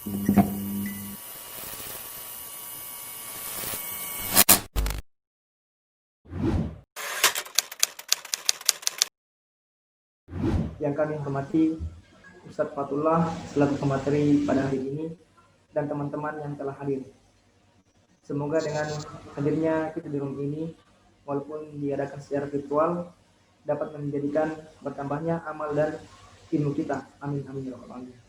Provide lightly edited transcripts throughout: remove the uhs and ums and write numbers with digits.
Yang kami hormati Ustadz Fatullah selaku pemateri pada hari ini dan teman-teman yang telah hadir. Semoga dengan hadirnya kita di room ini, walaupun diadakan secara virtual, dapat menjadikan bertambahnya amal dan ilmu kita. Amin amin ya rabbal alamin.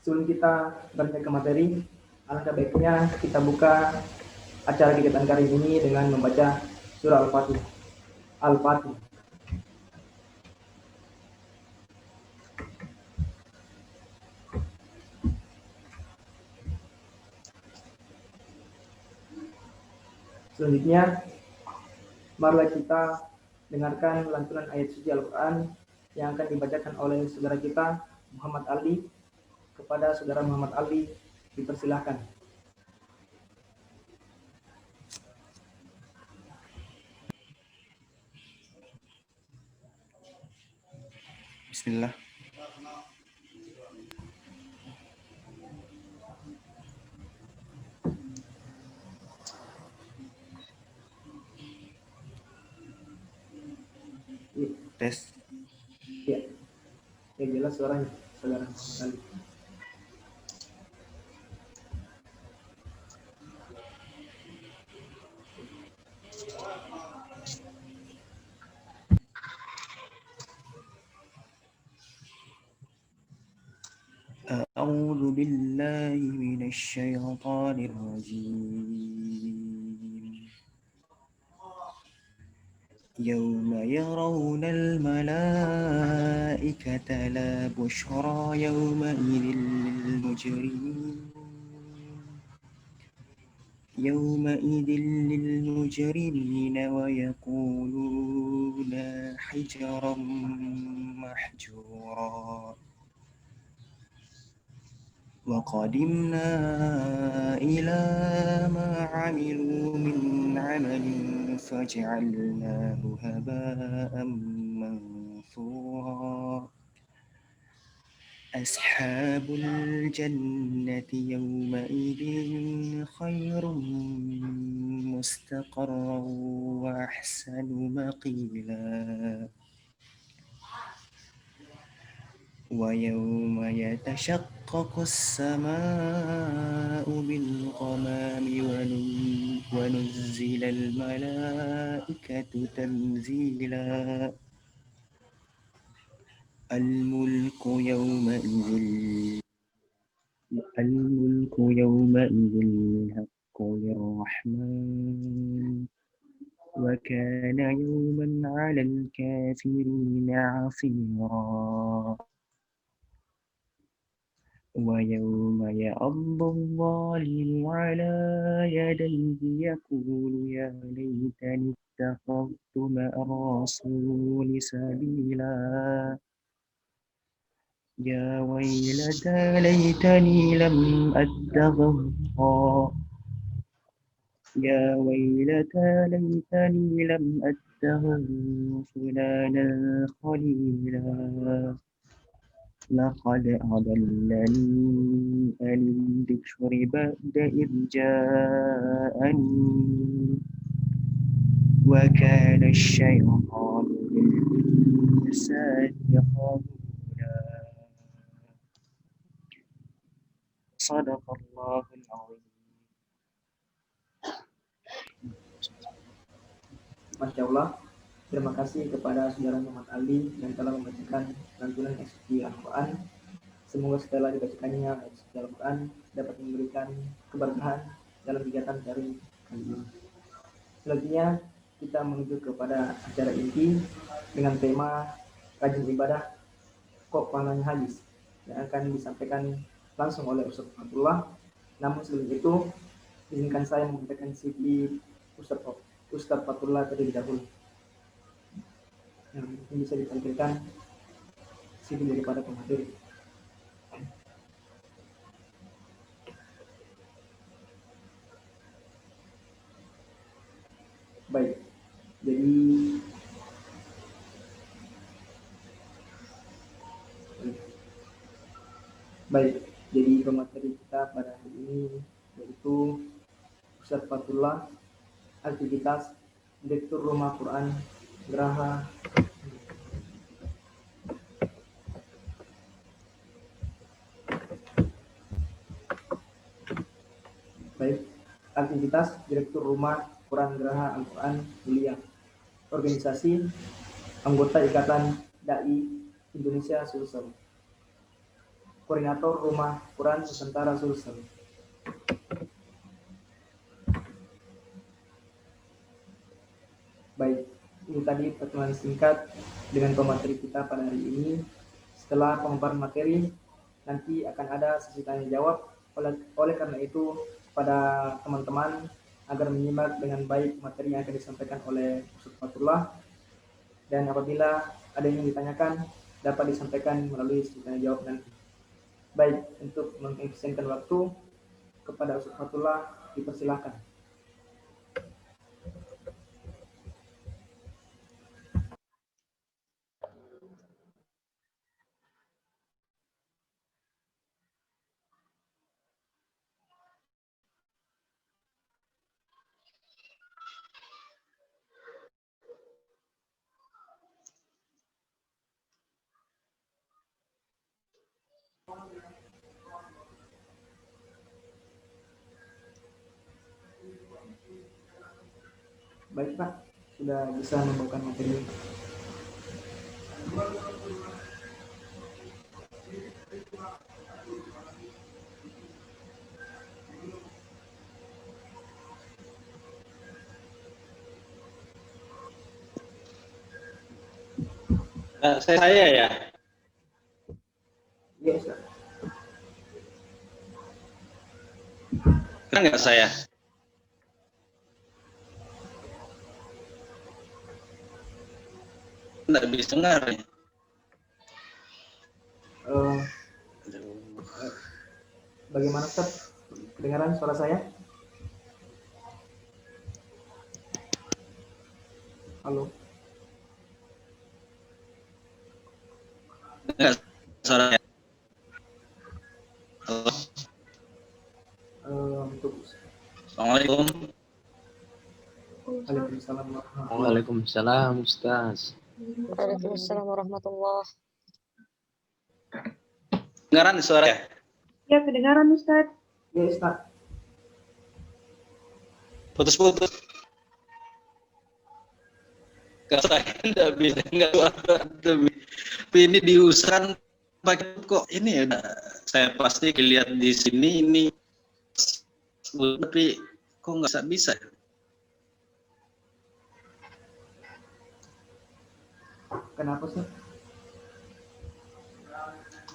Sebelum kita beranjak ke materi, alangkah baiknya kita buka acara kegiatan kali ini dengan membaca surah Al-Fatihah. Al-Fatihah. Selanjutnya, marilah kita dengarkan lantunan ayat suci Al-Quran yang akan dibacakan oleh saudara kita Muhammad Ali. Kepada saudara Muhammad Ali, dipersilahkan. Bismillah. Tes. Ya, yang jelas suaranya saudara Muhammad Ali. أعوذ بالله من الشيطان الرجيم. يوم يرون الملائكة لا بشرى يومئذ للمجرمين ويقولون حجرا محجورا. وقدمنا إلى ما عملوا من عمل فجعلناه هباء منثورا. أصحاب الجنة يومئذ خير مستقرا وأحسن مقيلا. ويوم يتشقق السماء بالغمام ونزل الملائكة تنزيلا. الملك يومئذ الحق للرحمن وكان يوما على الكافرين عسيرا. ويوم يعض الظالم على يديه يقول يا ليتني اتخذت مع الرسول سبيلا. يا ويلتى ليتني لم أتخذ فلانا خليلا. لقد أضلني عن الذكر بعد إذ جاءني وكان الشيطان للإنسان خذولا. صدق الله العظيم. Masya Allah, terima kasih kepada saudara Muhammad Ali yang telah membacakan lantunan ayat suci Al-Quran. Semoga setelah dibacakannya ayat suci Al-Quran dapat memberikan keberkahan dalam kegiatan dari kali ini. Selanjutnya kita menuju kepada acara inti dengan tema rajin ibadah kok pahalanya habis yang akan disampaikan langsung oleh Ustadz Abdullah. Namun sebelum itu izinkan saya menyampaikan CV Ustadz Fatullah terlebih dahulu. Yang mungkin bisa ditampilkan CV daripada pemateri. Baik, jadi baik, Jadi pemateri kita pada hari ini yaitu Ustaz Fatullah, aktivitas Direktur Rumah Quran Geraha. Baik, aktivitas Direktur Rumah Quran Geraha Al-Quran Mulia, organisasi anggota Ikatan Dai Indonesia Sulsel, koordinator Rumah Quran Nusantara Sulsel. Baik, ini tadi pertemuan singkat dengan pemateri kita pada hari ini. Setelah pemaparan materi, nanti akan ada sesi tanya jawab. Oleh karena itu, pada teman-teman agar menyimak dengan baik materi yang akan disampaikan oleh Ustaz Fatullah, dan apabila ada yang ditanyakan dapat disampaikan melalui sesi tanya jawab nanti. Baik, untuk mengefisienkan waktu kepada Ustaz Fatullah dipersilakan. Baik Pak, sudah bisa membawakan materi. Saya ya. Iya Ustaz. Kan nggak saya? Nggak bisa dengar ya. Bagaimana Ustaz? Kedengaran suara saya? Halo. Dengar suaranya. Halo. Untuk Assalamualaikum. Waalaikumsalam. Waalaikumsalam Ustaz. Waalaikumsalam warahmatullahi. Dengaran suaranya? Ya, kedengaran Ustaz. Ya Ustaz. Putus-putus. Kalau saya nggak bisa nggak tapi ini diusahakan pakai kok ini ya. Saya pasti lihat di sini ini, tapi kok nggak bisa. Kenapa sih?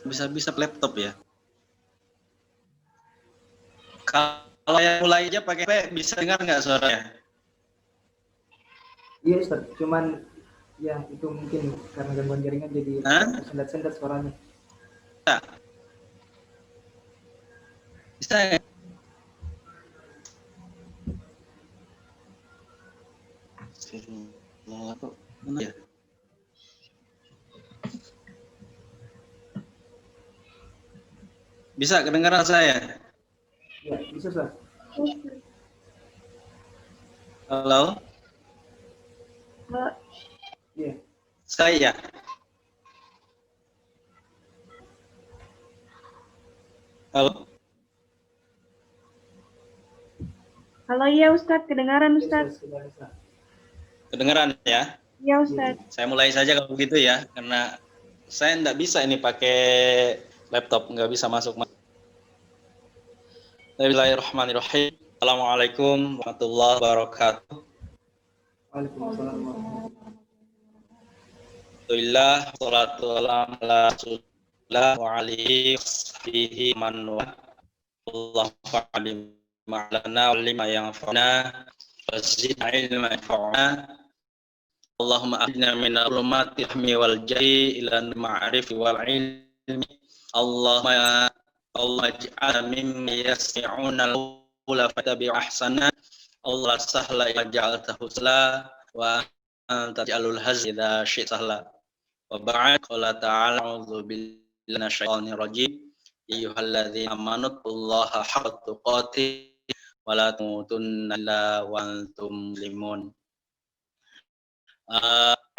Bisa laptop ya. Kalau yang mulai aja pakai HP bisa dengar nggak suaranya? Iya Ustaz, cuman ya itu mungkin karena gangguan jaringan jadi sendat-sendat suaranya. Bisa ya? Mana ya? Bisa kedengaran saya? Ya, bisa Ustaz. Halo? Iya. Saya? Halo? Halo ya Ustaz, kedengaran Ustaz. Kedengaran ya? Ya Ustaz. Saya mulai saja kalau begitu ya, karena saya nggak bisa ini pakai laptop, nggak bisa masuk. Bismillahirrahmanirrahim. Assalamualaikum warahmatullahi wabarakatuh. Waalaikumsalam. Alhamdulillah, salatu wassalamu ala Rasulillah wa alihi washabihi man wa Allah fa'alim ma'lana wa lima yanfa'na wa zidna ilma yanfa'na. Allahumma ahdina min al-rumati rahmi wal jari ila ma'arifi wal ilmi. Allahumma ij'al mimma yasmi'una al-qawla fattabi'u ahsana. Allah sahla ila ja'altahu sahla wa anta ja'alul hazn idza syi'ta sahla. Wa ba'd qala ta'ala a'udzu billahi minasyaitonir rajim. ayyuhalladzina amanu taqullaha haqqa tuqatih wa la tamutunna illa wa antum muslimun.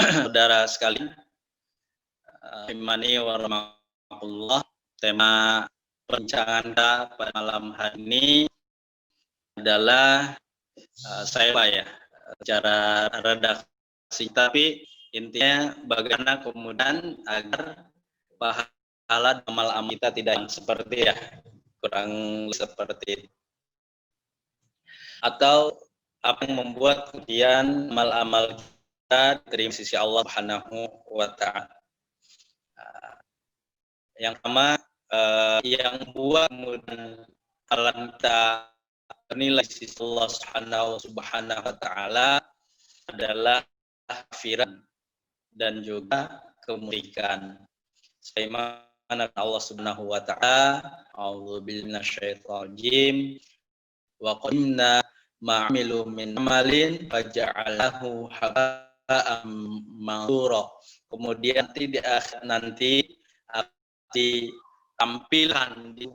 Saudara sekalian, imani wa rahmatullah, tema perbincangan kita pada malam hari ini adalah saya cara redaksi, tapi intinya bagaimana kemudian agar pahala amal kita tidak seperti kurang seperti itu. Atau apa yang membuat kemudian amal-amal kita diterima sisi Allah Subhanahu wa Ta'ala. Yang pertama, yang buat kemudian alam kita bernilai sisi Allah Subhanahu wa Ta'ala adalah kafiran dan juga kemusyrikan. Sebagaimana Allah Subhanahu wa Ta'ala, a'udzubillahi minasyaitonir rajim, wa qadimna ma'amilu min amalin faja'alahu haba'an mansura. Kemudian di akhir nanti di tampilan di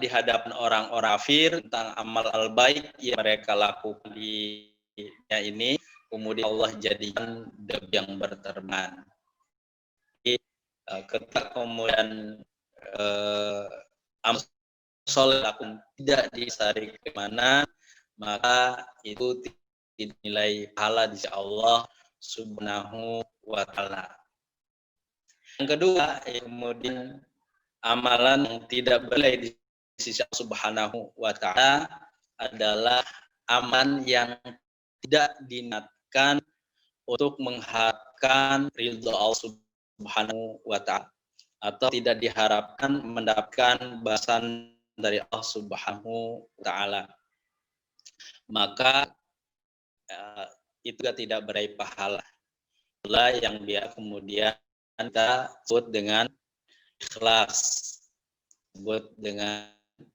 hadapan orang-orang kafir tentang amal al-baik yang mereka lakukan di dunia ini, kemudian Allah jadikan debu yang berterbangan. Ketika kemudian amal soleh lakukan tidak disari kemana, maka itu dinilai pahala di sisi Allah Subhanahu wa Ta'ala. Yang kedua, kemudian amalan yang tidak boleh di sisi Allah Subhanahu wa Ta'ala adalah amalan yang tidak diniatkan untuk mengharapkan ridho Allah Subhanahu wa Ta'ala, atau tidak diharapkan mendapatkan balasan dari Allah Subhanahu wa Ta'ala, maka itu tidak beraih pahala. Itulah yang dia kemudian kita sebut dengan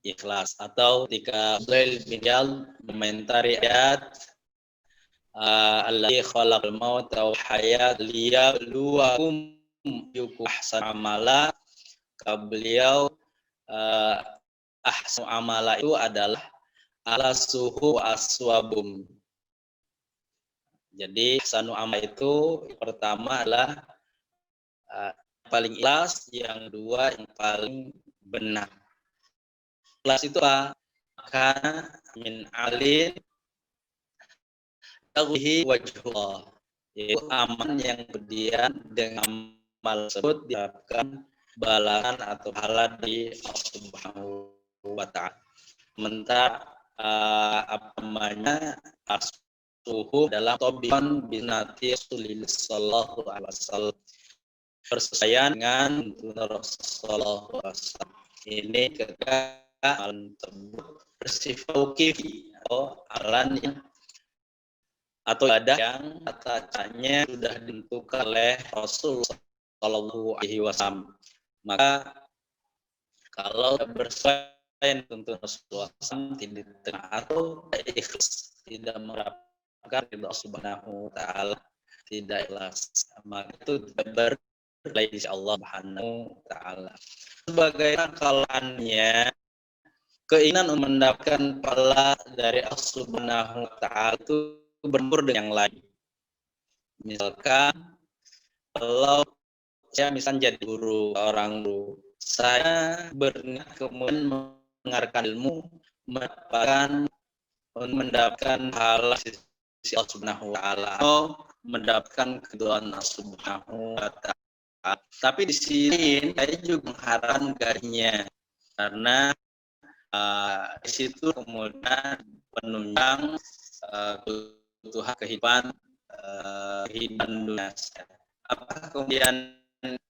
ikhlas, atau ketika Abdul bin Jal komentari ayat alladzi khalaqal mauta wal hayata liyabluwakum ayyukum ahsanu amala, beliau ahsanu amala itu adalah ala suhu aswabum. Jadi ahsanu amala itu pertama adalah paling ikhlas, yang kedua yang paling benar. Ikhlas itu apa? Karena min alin taghihi wajhullah, yaitu aman yang kemudian dengan amal tersebut diharapkan balasan atau pahala di Allah Subhanahu wa Ta'ala. Sementara suhu dalam tobian binati Rasulullah sallallahu alaihi wasallam, persesuaian dengan Rasulullah SAW. Ini ketika alam tersebut bersifat tauqifi atau alan yang atau ada yang tata-caranya sudah ditentukan oleh Rasul Sallallahu Alaihi Wasallam. Maka kalau bersesuaian tentu Rasulullah SAW tidak diterima atau ikhlas, tidak mengharapkan ridha Subhanahu wa Ta'ala, tidak ikhlas, maka itu tidak berlain di Allah Subhanahu wa Ta'ala. Sebagai akalannya, keinginan mendapatkan pahala dari Allah Subhanahu wa Ta'ala itu bercampur dengan yang lain. Misalkan kalau saya misalnya jadi orang guru, saya berniat kemudian mendengarkan ilmu, mendapatkan pahala sisi Allah Subhanahu wa Ta'ala, atau mendapatkan keridhaan Allah Subhanahu wa Ta'ala. Tapi di sini saya juga mengharapkan gajinya, karena di situ kemudian penunjang kebutuhan kehidupan dunia. Apakah kemudian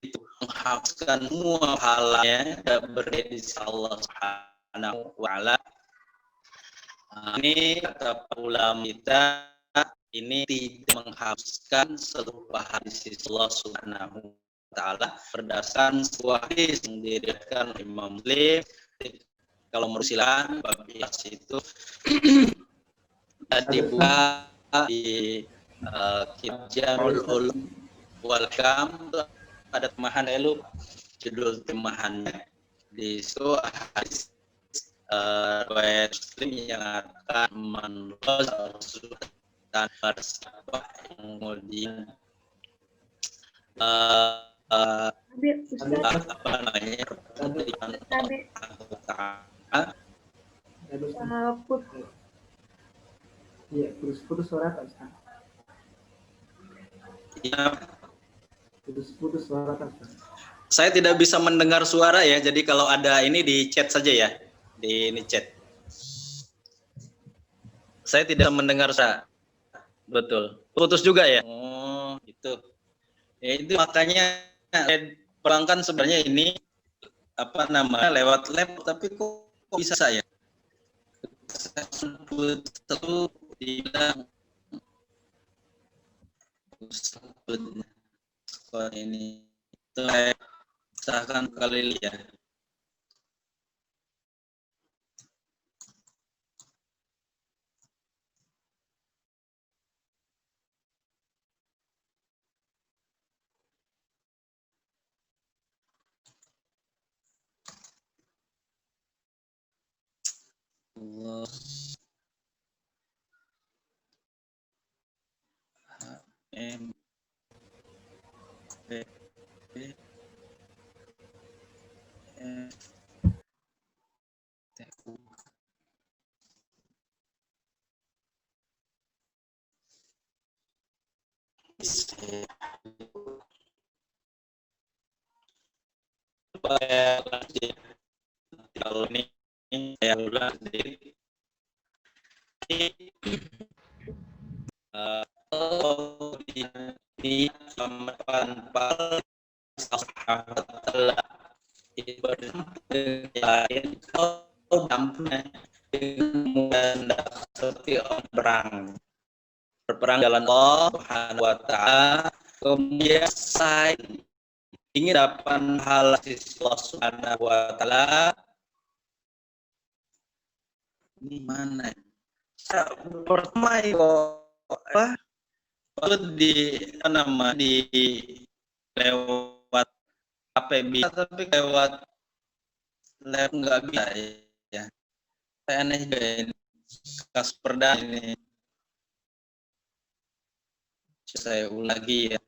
itu menghapuskan semua pahalanya berdiri di Allah Subhanahu wa Ta'ala? Ini kata ulama kita, ini tidak menghapuskan seluruh pahala di sisi Allah Subhanahu wa Ta'ala berdasarkan sebuah hadis yang diriwayatkan Imam Muslim. Kalau merusilan bab itu dibuka di kitab Jamul Ulum wal Hikam, ada temahan elu judul terjemahannya di situ hadis riwayat Muslim yang akan menurut dan bersabda yang kemudian Ustaz, apa namanya putus suara Pak Ustaz. ya, Putus suara Pak Ustaz. saya tidak bisa mendengar suara ya, jadi kalau ada ini di chat saja ya, di ini chat. Saya tidak mendengar suara. Betul. Putus juga ya? Oh, gitu. Ya itu makanya saya perangkan sebenarnya ini apa namanya lewat lab, tapi kok bisa saya? Saya sebut satu dibilang sebut skor ini itu misalkan kali ya. Allah M P P F T U C. Kalau ini saya ulang sendiri. Di tanpa telah lain kau dampaknya dengan seperti orang berperang jalan Allah Subhanahu wa taala, kemudian saya ingin dapat hal sisi Allah Subhanahu wa taala. Ini mana? Pertama itu apa? Di nama di lewat HP bisa, tapi lewat lab nggak bisa ya. Saya aneh juga ini. Kasperda ini. Saya ulangi ya.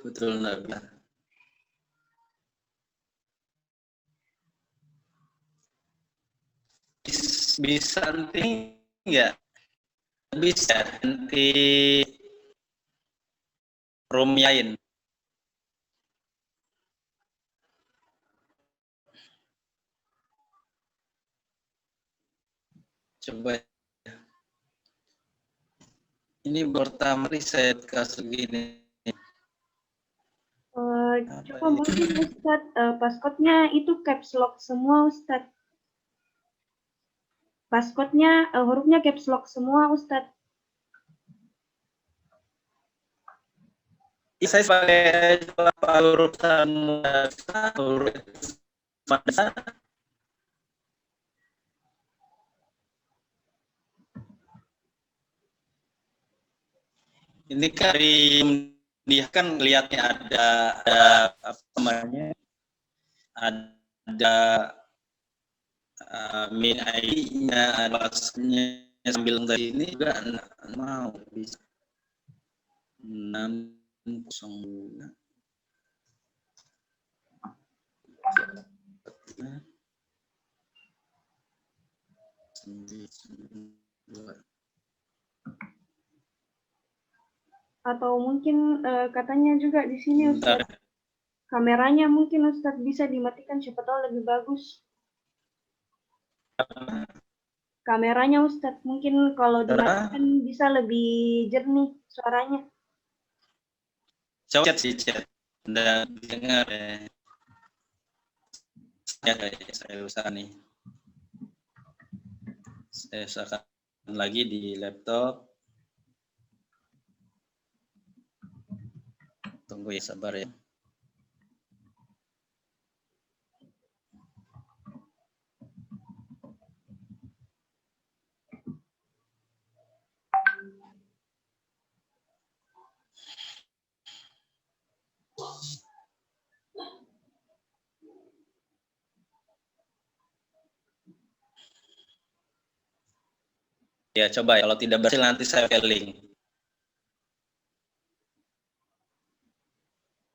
Betul Nabi. Bisa nanti ya, bisa nanti rumyain. Coba ini pertama riset kasus gini. Coba mungkin Ustadz, passcode-nya itu caps lock semua Ustadz. Passcode-nya hurufnya caps lock semua Ustadz. Saya pakai urusan ini kan dia kan lihatnya ada apa namanya, ada min ID-nya, ada passnya sambil dari ini juga mau bisa 602 992 Atau mungkin katanya juga di sini Bentar. Ustadz, kameranya mungkin Ustadz bisa dimatikan, siapa tahu lebih bagus. Kameranya Ustadz, mungkin kalau dimatikan bisa lebih jernih suaranya. Coba chat sih, chat. Udah dengar ya. Ya, saya usaha nih. Saya usahakan lagi di laptop. Tunggu ya, sabar ya. Ya, coba ya. Kalau tidak berhasil nanti saya pakai link.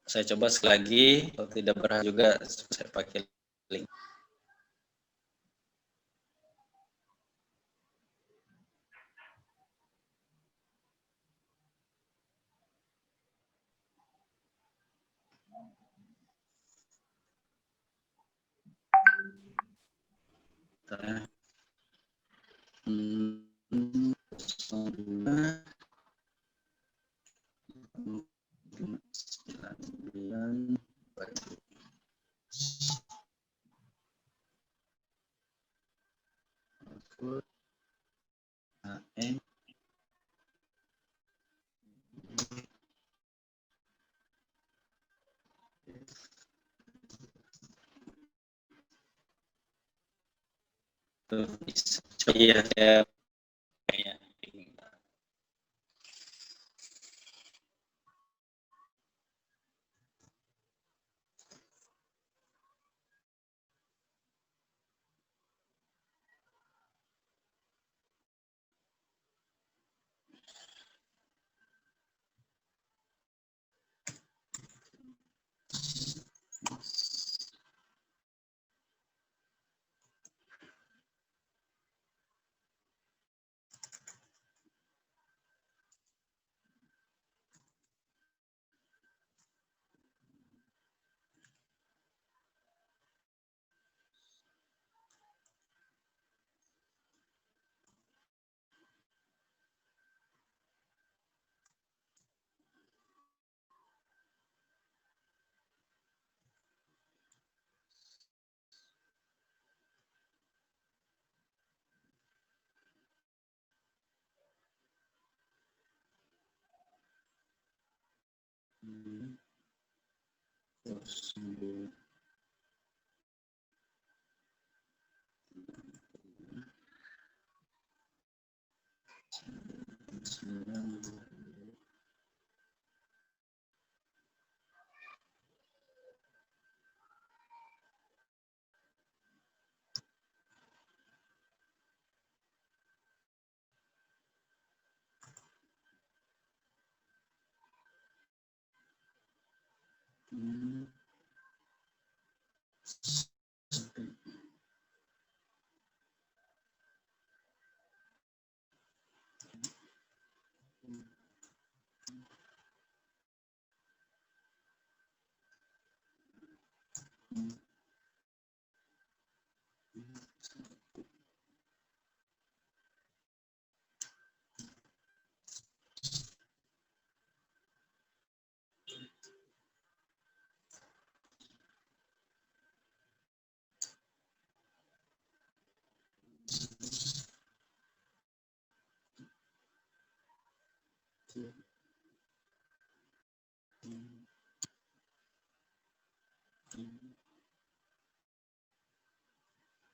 Saya coba sekali lagi. Kalau tidak berhasil juga saya pakai link. Iya, saya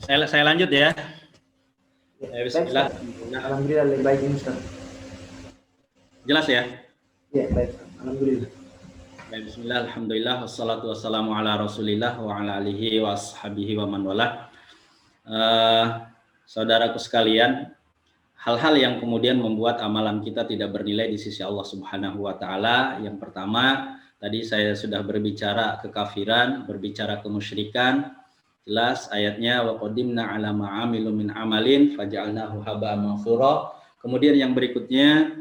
Saya lanjut ya. Bismillah. Alhamdulillah lebih baik ini Ustaz. Jelas ya? Ya, baik. Alhamdulillah. Baik, bismillah, alhamdulillah, wassalatu wassalamu ala rasulillah wa ala alihi wa ashabihi wa man wala. Saudaraku sekalian, hal-hal yang kemudian membuat amalan kita tidak bernilai di sisi Allah Subhanahu wa taala. Yang pertama, tadi saya sudah berbicara kekafiran, berbicara kemusyrikan. Jelas ayatnya wa qadimna ala ma'amilu min amalin faja'alnahu haba'an manthura. Kemudian yang berikutnya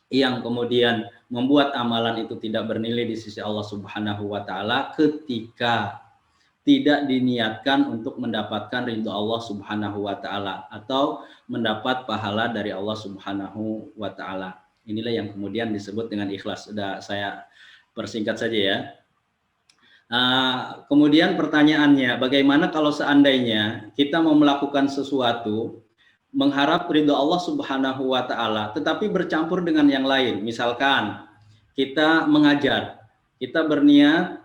yang kemudian membuat amalan itu tidak bernilai di sisi Allah Subhanahu wa taala ketika tidak diniatkan untuk mendapatkan ridho Allah Subhanahu wa taala atau mendapat pahala dari Allah Subhanahu wa taala. Inilah yang kemudian disebut dengan ikhlas. Sudah saya persingkat saja ya. Kemudian pertanyaannya, bagaimana kalau seandainya kita mau melakukan sesuatu mengharap ridho Allah Subhanahu wa taala tetapi bercampur dengan yang lain. Misalkan kita mengajar, kita berniat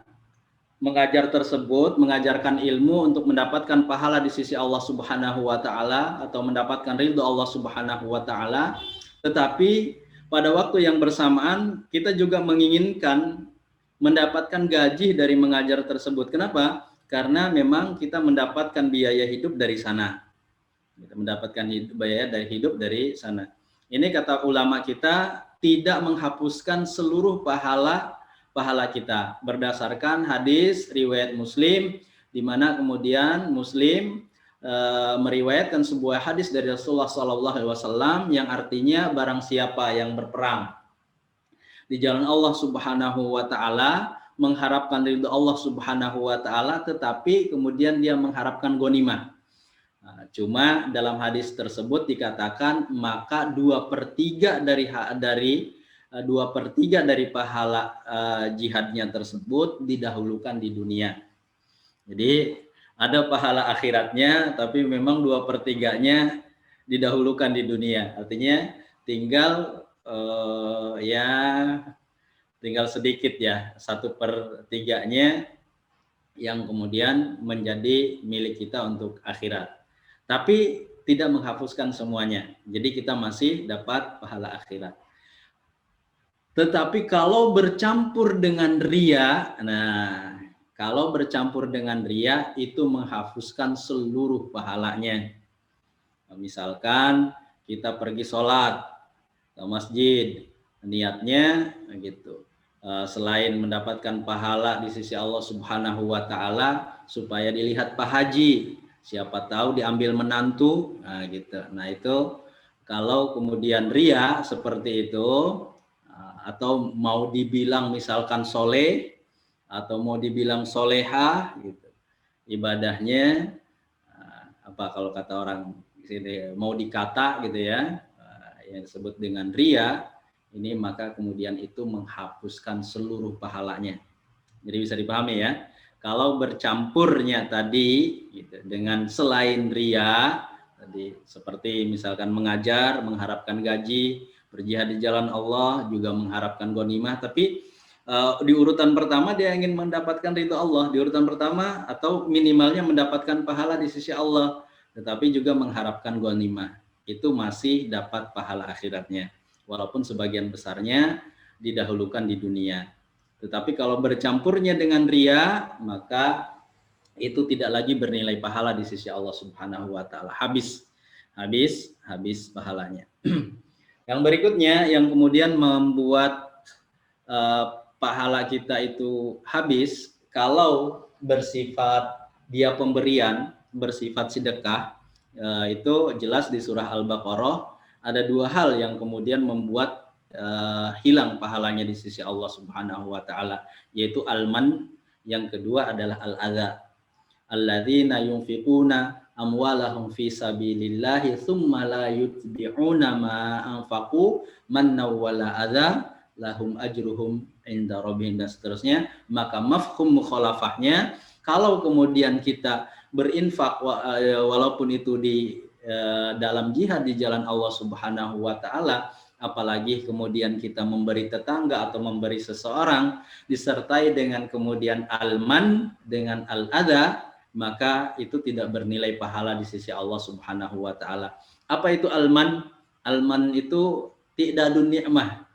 mengajar tersebut, mengajarkan ilmu untuk mendapatkan pahala di sisi Allah Subhanahu wa taala atau mendapatkan ridho Allah Subhanahu wa taala, tetapi pada waktu yang bersamaan kita juga menginginkan mendapatkan gaji dari mengajar tersebut. Kenapa? Karena memang kita mendapatkan biaya hidup dari sana. Kita mendapatkan biaya dari hidup dari sana. Ini kata ulama kita tidak menghapuskan seluruh pahala kita berdasarkan hadis riwayat Muslim, di mana kemudian Muslim meriwayatkan sebuah hadis dari Rasulullah SAW yang artinya barang siapa yang berperang di jalan Allah Subhanahu wa taala mengharapkan ridho Allah Subhanahu wa taala tetapi kemudian dia mengharapkan ghanimah. Cuma dalam hadis tersebut dikatakan maka 2/3 dari pahala jihadnya tersebut didahulukan di dunia. Jadi ada pahala akhiratnya, tapi memang 2/3-nya didahulukan di dunia. Artinya tinggal tinggal sedikit ya, 1/3-nya yang kemudian menjadi milik kita untuk akhirat. Tapi tidak menghapuskan semuanya. Jadi kita masih dapat pahala akhirat. Tetapi kalau bercampur dengan ria, kalau bercampur dengan ria itu menghapuskan seluruh pahalanya. Misalkan kita pergi sholat ke masjid, niatnya gitu. Selain mendapatkan pahala di sisi Allah Subhanahu wa taala supaya dilihat Pak Haji, siapa tahu diambil menantu, gitu. Nah itu kalau kemudian ria seperti itu, atau mau dibilang misalkan soleh atau mau dibilang soleha gitu, ibadahnya apa kalau kata orang sini mau dikata gitu ya, yang disebut dengan ria ini, maka kemudian itu menghapuskan seluruh pahalanya. Jadi bisa dipahami ya, kalau bercampurnya tadi gitu, dengan selain ria tadi seperti misalkan mengajar mengharapkan gaji, berjihad di jalan Allah juga mengharapkan ghanimah, tapi di urutan pertama dia ingin mendapatkan ridho Allah, di urutan pertama atau minimalnya mendapatkan pahala di sisi Allah, tetapi juga mengharapkan ghanimah, itu masih dapat pahala akhiratnya, walaupun sebagian besarnya didahulukan di dunia. Tetapi kalau bercampurnya dengan ria, maka itu tidak lagi bernilai pahala di sisi Allah Subhanahu wa taala. Habis pahalanya. Yang berikutnya yang kemudian membuat pahala kita itu habis, kalau bersifat dia pemberian, bersifat sedekah, itu jelas di surah Al-Baqarah ada 2 hal yang kemudian membuat hilang pahalanya di sisi Allah Subhanahu wa taala, yaitu al-man, yang kedua adalah al-adza. Alladzina yunfiquna amwalahum fi sabilillahi tsumma la yutbi'una ma anfaqu manna wala adza lahum ajruhum inda rabbihim, dan seterusnya. Maka mafhum mukhalafahnya, kalau kemudian kita berinfak walaupun itu di dalam jihad di jalan Allah Subhanahu wa taala, apalagi kemudian kita memberi tetangga atau memberi seseorang disertai dengan kemudian al-man dengan al-adza, maka itu tidak bernilai pahala di sisi Allah Subhanahu wa taala. Apa itu al-man? Al-man itu ti'dadun ni'mah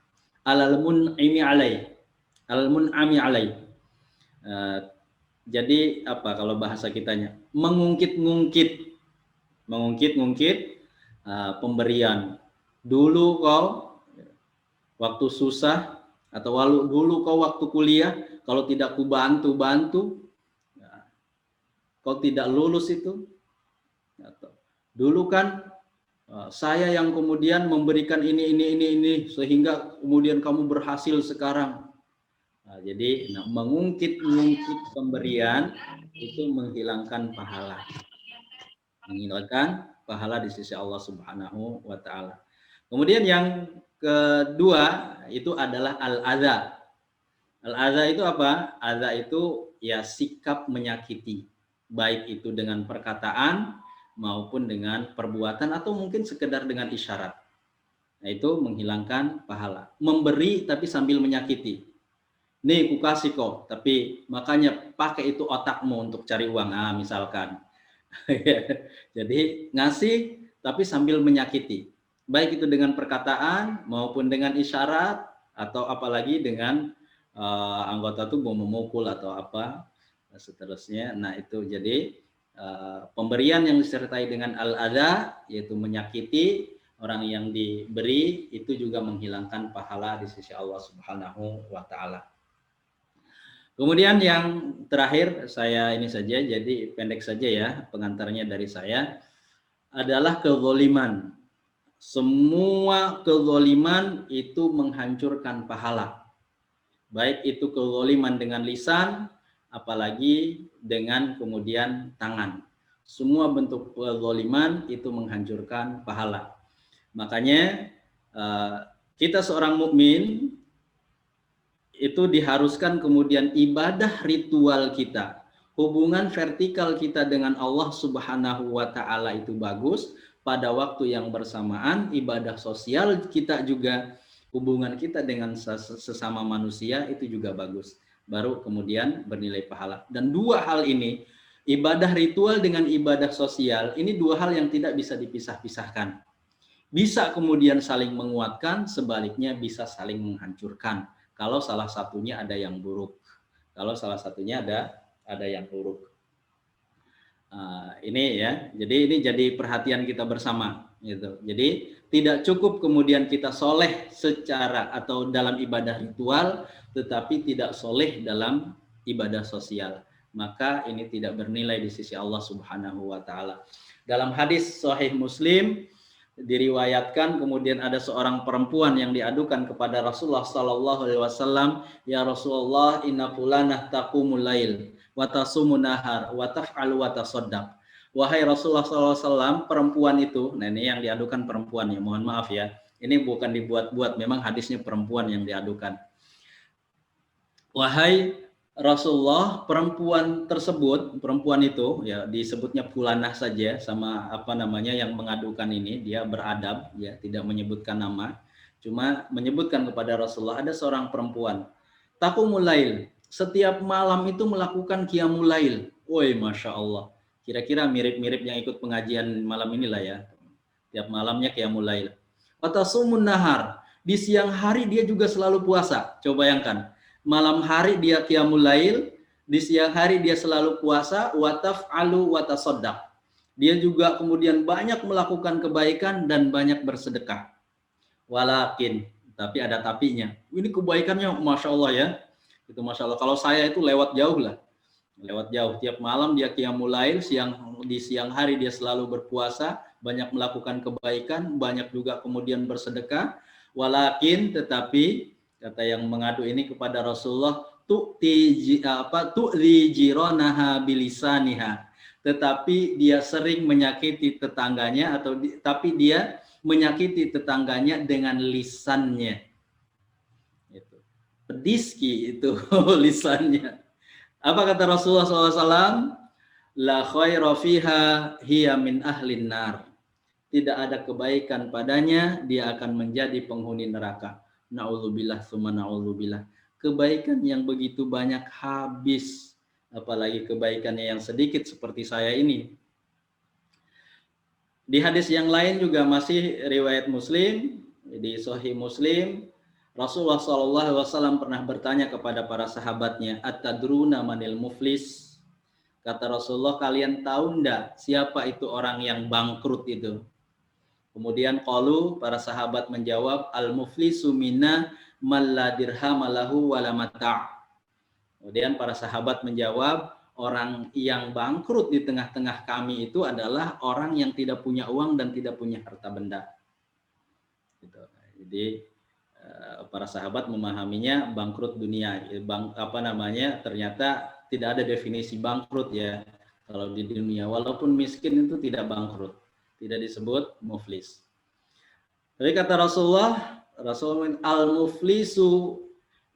alal mun'imi alai. Al-mun'ami alai. Jadi apa kalau bahasa kitanya? Mengungkit-ngungkit pemberian. Dulu kau waktu susah, atau dulu kau waktu kuliah, kalau tidak ku bantu, kau tidak lulus itu. Atau dulu kan Saya yang kemudian memberikan ini sehingga kemudian kamu berhasil sekarang. Jadi mengungkit-ungkit pemberian itu menghilangkan pahala. Menghilangkan pahala di sisi Allah Subhanahu wa taala. Kemudian yang kedua itu adalah al-adza. Al-adza itu apa? Adza itu ya sikap menyakiti, baik itu dengan perkataan maupun dengan perbuatan atau mungkin sekedar dengan isyarat. Nah, itu menghilangkan pahala. Memberi tapi sambil menyakiti. Nih, ku kasih kok, tapi makanya pakai itu otakmu untuk cari uang. Misalkan. Jadi ngasih tapi sambil menyakiti. Baik itu dengan perkataan maupun dengan isyarat atau apalagi dengan anggota tubuh memukul atau apa seterusnya. Nah, itu jadi pemberian yang disertai dengan al-adza yaitu menyakiti orang yang diberi itu juga menghilangkan pahala di sisi Allah Subhanahu wa taala. Kemudian yang terakhir saya ini saja, jadi pendek saja ya pengantarnya dari saya adalah kezaliman. Semua kezaliman itu menghancurkan pahala. Baik itu kezaliman dengan lisan apalagi dengan kemudian tangan. Semua bentuk kezaliman itu menghancurkan pahala. Makanya kita seorang mukmin itu diharuskan kemudian ibadah ritual kita, hubungan vertikal kita dengan Allah Subhanahu wa taala itu bagus, pada waktu yang bersamaan ibadah sosial kita juga, hubungan kita dengan sesama manusia itu juga bagus. Baru kemudian bernilai pahala. Dan dua hal ini, ibadah ritual dengan ibadah sosial, ini dua hal yang tidak bisa dipisah-pisahkan. Bisa kemudian saling menguatkan, sebaliknya bisa saling menghancurkan. Kalau salah satunya ada yang buruk. Kalau salah satunya ada yang buruk. Ini ya, jadi ini jadi perhatian kita bersama. Gitu. Jadi tidak cukup kemudian kita soleh secara atau dalam ibadah ritual, tetapi tidak soleh dalam ibadah sosial. Maka ini tidak bernilai di sisi Allah Subhanahu wa taala. Dalam hadis Sahih Muslim diriwayatkan kemudian ada seorang perempuan yang diadukan kepada Rasulullah sallallahu alaihi wasallam, "Ya Rasulullah, inna fulanah taqumul lail wa tasumun nahar wa taf'alu wa tasaddaq." Wahai Rasulullah sallallahu alaihi wasallam, perempuan itu, nah ini yang diadukan perempuan ya, mohon maaf ya. Ini bukan dibuat-buat, memang hadisnya perempuan yang diadukan. Wahai Rasulullah, perempuan tersebut, perempuan itu ya disebutnya fulanah saja sama apa namanya yang mengadukan ini, dia beradab ya, tidak menyebutkan nama, cuma menyebutkan kepada Rasulullah ada seorang perempuan taqumul lail, setiap malam itu melakukan qiyamul lail. Woi, Masya Allah, kira-kira mirip-mirip yang ikut pengajian malam inilah ya, tiap malamnya qiyamul lail. Wa tasumun nahar, di siang hari dia juga selalu puasa. Coba bayangkan, malam hari dia qiyamul lail, di siang hari dia selalu puasa, wa taf'alu wa tasaddaq. Dia juga kemudian banyak melakukan kebaikan dan banyak bersedekah. Walakin, tapi ada tapinya. Ini kebaikannya Masya Allah ya. Itu Masya Allah. Kalau saya itu lewat jauh lah. Lewat jauh. Tiap malam dia qiyamul lail, di siang hari dia selalu berpuasa, banyak melakukan kebaikan, banyak juga kemudian bersedekah. Walakin, tetapi kata yang mengadu ini kepada Rasulullah, tu'li jiranaha bilisaniha, tetapi dia sering menyakiti tetangganya tapi dia menyakiti tetangganya dengan lisannya. Itu pediski itu lisannya. Apa kata Rasulullah SAW? La khaira fiha hiya min ahlin nar. Tidak ada kebaikan padanya, dia akan menjadi penghuni neraka. Na'udzubillah summa na'udzubillah. Kebaikan yang begitu banyak habis, apalagi kebaikannya yang sedikit seperti saya ini. Di hadis yang lain juga masih riwayat Muslim, di Sahih Muslim, Rasulullah SAW pernah bertanya kepada para sahabatnya, "At-tadruna manil muflis?" Kata Rasulullah, "Kalian tahu enggak siapa itu orang yang bangkrut itu?" Kemudian qalu, para sahabat menjawab, "Al-muflisu minna man la dirham lahu wa la mata'." Kemudian para sahabat menjawab, orang yang bangkrut di tengah-tengah kami itu adalah orang yang tidak punya uang dan tidak punya harta benda. Gitu. Jadi para sahabat memahaminya bangkrut dunia. Ternyata tidak ada definisi bangkrut ya kalau di dunia. Walaupun miskin itu tidak bangkrut, tidak disebut muflis. Tapi kata Rasulullah al-muflisu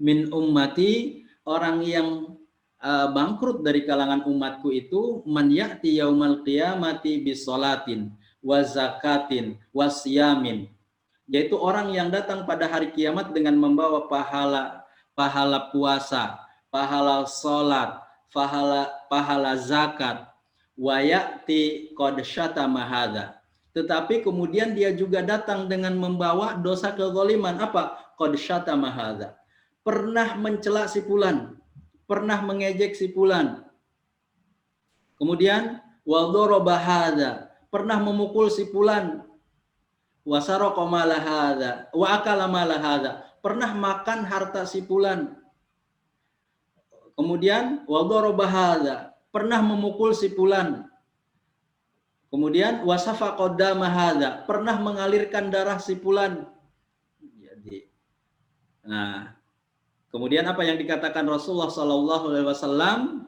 min ummati, orang yang bangkrut dari kalangan umatku itu man ya'ti yaumal qiyamati bisolatin wa zakatin wa siyamin, yaitu orang yang datang pada hari kiamat dengan membawa pahala puasa, pahala salat, pahala zakat, wa ya'ti qad syatama hadza, tetapi kemudian dia juga datang dengan membawa dosa kezaliman. Apa? Qad syatama hadza, pernah mencela si fulan, pernah mengejek si fulan. Kemudian wa daraba hadza, pernah memukul si fulan. Wa saraqa mala hadza wa akala mala hadza, pernah makan harta si fulan. Kemudian wa daraba hadza, pernah memukul si fulan. Kemudian wa safaqa dama hadza, pernah mengalirkan darah si fulan. Jadi kemudian apa yang dikatakan Rasulullah SAW,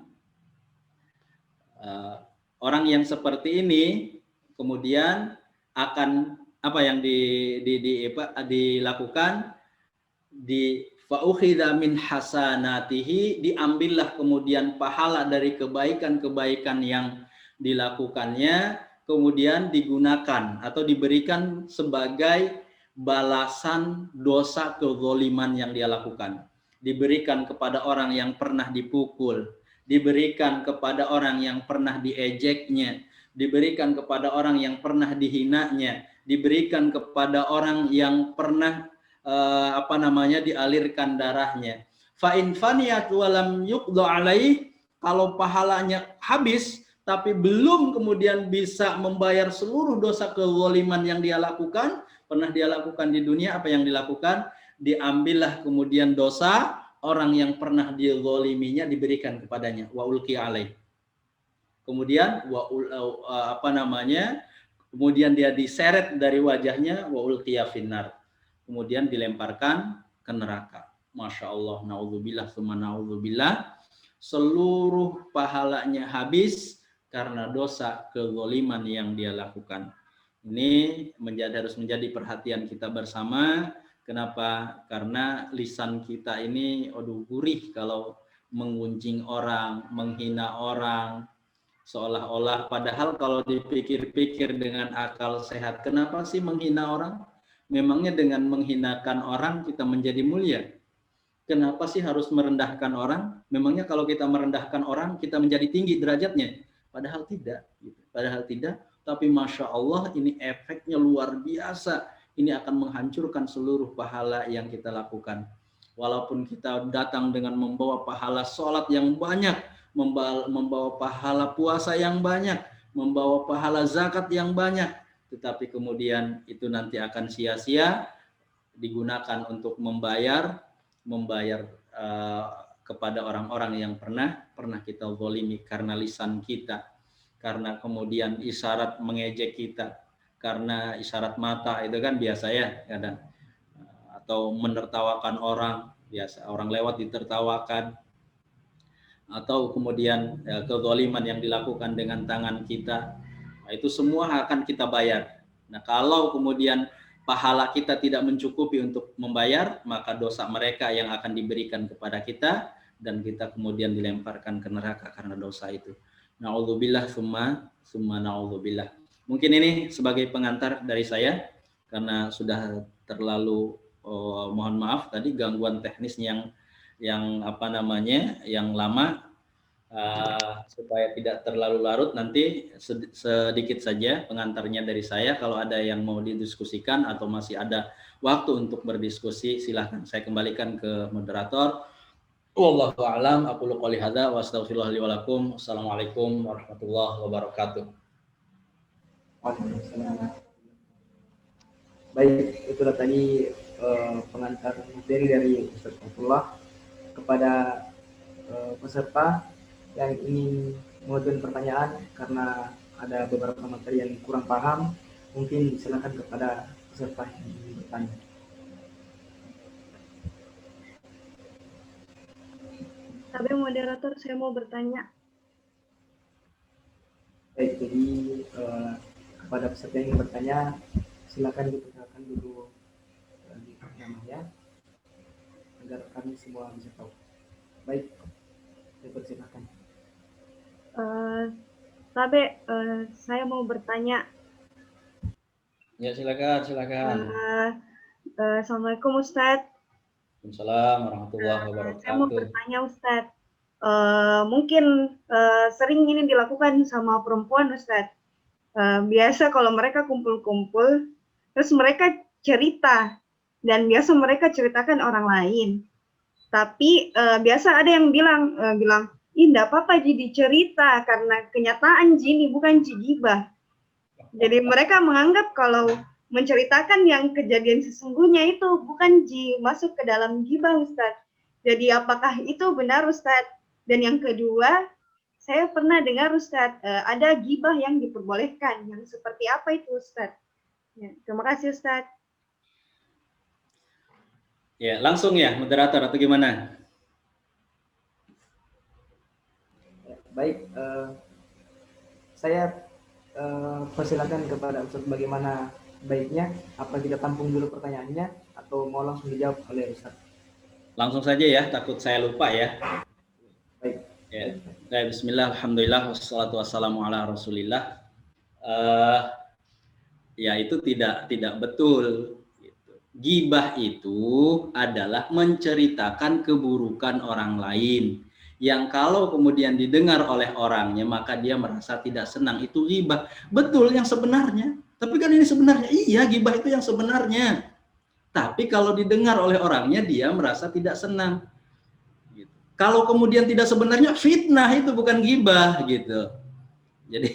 orang yang seperti ini kemudian akan apa yang dilakukan, di fa'ukhidha min hasanatihi, diambillah kemudian pahala dari kebaikan-kebaikan yang dilakukannya, kemudian digunakan atau diberikan sebagai balasan dosa kezaliman yang dia lakukan. Diberikan kepada orang yang pernah dipukul, diberikan kepada orang yang pernah diejeknya, diberikan kepada orang yang pernah dihinanya, diberikan kepada orang yang pernah dialirkan darahnya. Fa in faniyat wa lam yuqda alaih, kalau pahalanya habis tapi belum kemudian bisa membayar seluruh dosa kezaliman yang dia lakukan, pernah dia lakukan di dunia, apa yang dilakukan? Diambillah kemudian dosa orang yang pernah dizaliminya, diberikan kepadanya, wa ulqi alaih. Kemudian kemudian dia diseret dari wajahnya, wa ulqiya finnar, kemudian dilemparkan ke neraka. Masya Allah, naudzubillah tsumma naudzubillah, seluruh pahalanya habis karena dosa kezaliman yang dia lakukan. Ini harus menjadi perhatian kita bersama. Kenapa? Karena lisan kita ini gurih kalau menggunjing orang, menghina orang, seolah-olah, padahal kalau dipikir-pikir dengan akal sehat, kenapa sih menghina orang? Memangnya dengan menghinakan orang kita menjadi mulia? Kenapa sih harus merendahkan orang? Memangnya kalau kita merendahkan orang kita menjadi tinggi derajatnya? Padahal tidak. Padahal tidak. Tapi Masya Allah, ini efeknya luar biasa. Ini akan menghancurkan seluruh pahala yang kita lakukan. Walaupun kita datang dengan membawa pahala sholat yang banyak, membawa pahala puasa yang banyak, membawa pahala zakat yang banyak, tetapi kemudian itu nanti akan sia-sia, digunakan untuk membayar kepada orang-orang yang pernah kita zalimi karena lisan kita, karena kemudian isyarat mengejek kita, karena isyarat mata, itu kan biasa ya kadang, atau menertawakan orang, biasa orang lewat ditertawakan, atau kemudian kezaliman yang dilakukan dengan tangan kita. Nah, itu semua akan kita bayar. Nah, kalau kemudian pahala kita tidak mencukupi untuk membayar, maka dosa mereka yang akan diberikan kepada kita, dan kita kemudian dilemparkan ke neraka karena dosa itu. Na'udzubillah summa na'udzubillah. Mungkin ini sebagai pengantar dari saya, karena sudah terlalu mohon maaf tadi gangguan teknis yang lama, supaya tidak terlalu larut, nanti sedikit saja pengantarnya dari saya. Kalau ada yang mau didiskusikan atau masih ada waktu untuk berdiskusi, silahkan saya kembalikan ke moderator. Wallahu a'lam, aqulu qouli hadza wa astaghfirullah li wa lakum. Assalamualaikum warahmatullahi wabarakatuh. Baik, itulah tadi pengantar materi dari Ustaz Abdullah kepada peserta yang ingin mengajukan pertanyaan karena ada beberapa materi yang kurang paham, mungkin silakan kepada peserta yang ingin bertanya. Tapi moderator, saya mau bertanya. Baik, jadi kepada peserta yang ingin bertanya, silakan diperkenalkan dulu namanya agar kami semua bisa tahu. Baik, dipersilakan. Saya mau bertanya. Ya, silakan. Assalamualaikum Ustadz. Waalaikumsalam warahmatullahi Saya mau wabarakatuh. bertanya Ustadz. Mungkin sering ini dilakukan sama perempuan Ustadz. Biasa kalau mereka kumpul-kumpul, terus mereka cerita, dan biasa mereka ceritakan orang lain. Tapi biasa ada yang bilang, ih enggak apa-apa jadi cerita, karena kenyataan Ji bukan Ji gibah. Jadi mereka menganggap kalau menceritakan yang kejadian sesungguhnya itu bukan Ji masuk ke dalam gibah Ustadz. Jadi apakah itu benar Ustadz? Dan yang kedua, saya pernah dengar Ustadz, ada gibah yang diperbolehkan. Yang seperti apa itu Ustadz? Ya, terima kasih Ustadz. Ya, langsung ya moderator atau gimana? Baik, saya persilakan kepada Ustadz bagaimana baiknya. Apa kita tampung dulu pertanyaannya atau mau langsung dijawab oleh Ustadz? Langsung saja ya, takut saya lupa ya. Baik. Ya, bismillah, alhamdulillah, wassalatu wassalamu ala rasulillah. Ya itu tidak betul. Gibah itu adalah menceritakan keburukan orang lain, yang kalau kemudian didengar oleh orangnya maka dia merasa tidak senang. Itu gibah. Betul yang sebenarnya. Tapi kan ini sebenarnya, iya gibah itu yang sebenarnya. Tapi kalau didengar oleh orangnya dia merasa tidak senang. Gitu. Kalau kemudian tidak sebenarnya, fitnah itu bukan gibah gitu. Jadi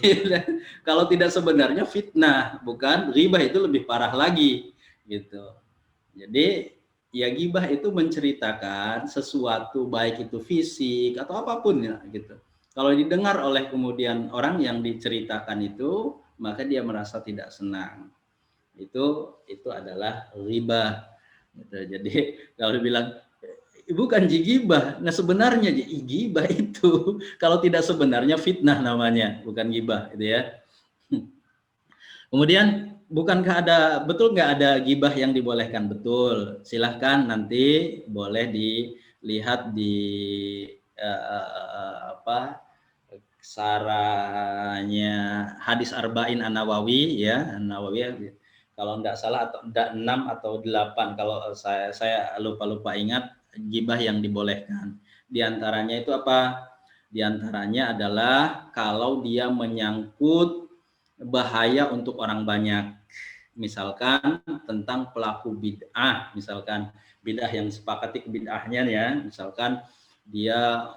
kalau tidak sebenarnya fitnah, bukan ghibah, itu lebih parah lagi gitu. Jadi ya gibah itu menceritakan sesuatu baik itu fisik atau apapun ya gitu. Kalau didengar oleh kemudian orang yang diceritakan itu, maka dia merasa tidak senang. Itu adalah ghibah. Gitu. Jadi kalau dibilang bukan gibah, nah sebenarnya gibah itu kalau tidak sebenarnya fitnah namanya, bukan gibah itu ya. Kemudian bukankah betul nggak ada gibah yang dibolehkan? Betul. Silahkan nanti boleh dilihat di saranya hadis Arba'in An-Nawawi ya, An-Nawawi. Kalau nggak salah atau 6 atau 8, kalau saya lupa ingat gibah yang dibolehkan. Di antaranya itu apa? Di antaranya adalah kalau dia menyangkut bahaya untuk orang banyak. Misalkan tentang pelaku bid'ah, misalkan bid'ah yang sepakati bid'ahnya ya, misalkan dia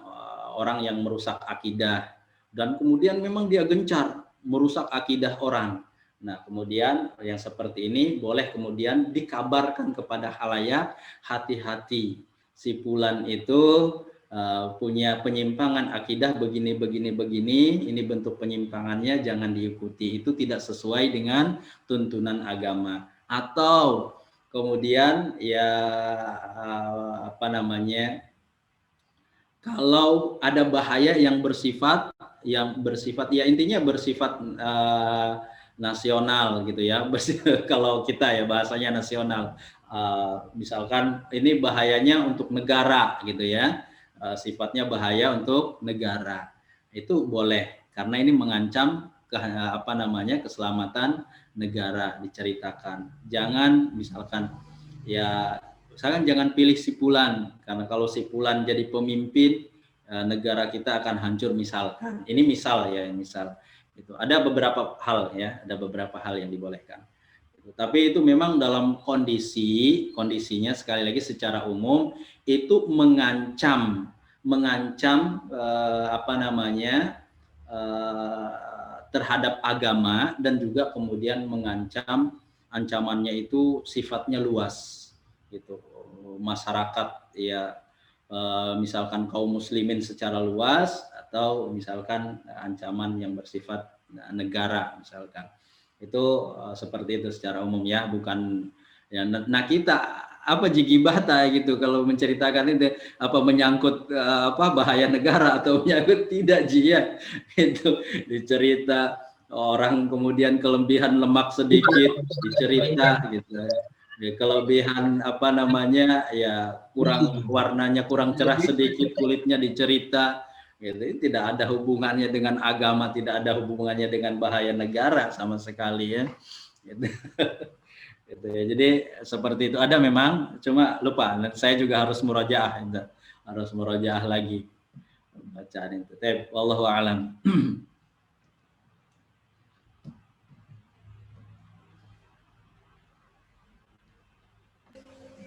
orang yang merusak akidah dan kemudian memang dia gencar merusak akidah orang. Nah, kemudian yang seperti ini boleh kemudian dikabarkan kepada khalayak, hati-hati, si fulan itu punya penyimpangan akidah begini, ini bentuk penyimpangannya, jangan diikuti, itu tidak sesuai dengan tuntunan agama. Atau kemudian ya kalau ada bahaya yang bersifat ya intinya bersifat nasional gitu ya. Kalau kita ya bahasanya nasional, misalkan ini bahayanya untuk negara gitu ya, sifatnya bahaya untuk negara, itu boleh karena ini mengancam keselamatan negara, diceritakan. Jangan misalkan jangan pilih si fulan, karena kalau si fulan jadi pemimpin negara kita akan hancur misalkan. Ini misal ya, misal. Itu ada beberapa hal yang dibolehkan. Tapi itu memang dalam kondisinya sekali lagi secara umum itu mengancam terhadap agama, dan juga kemudian mengancam, ancamannya itu sifatnya luas gitu. Masyarakat ya misalkan kaum muslimin secara luas atau misalkan ancaman yang bersifat negara misalkan. Itu seperti itu secara umum ya, bukan ya. Nah kita apa jigibata gitu kalau menceritakan itu apa menyangkut bahaya negara atau menyangkut tidak ya itu dicerita orang kemudian kelebihan lemak sedikit dicerita gitu ya, kelebihan ya kurang warnanya kurang cerah sedikit kulitnya dicerita gitu. Tidak ada hubungannya dengan agama, tidak ada hubungannya dengan bahaya negara sama sekali ya gitu. Gitu ya. Jadi seperti itu ada memang, cuma lupa. Saya juga harus murojaah lagi bacaan itu. Wallahu a'lam.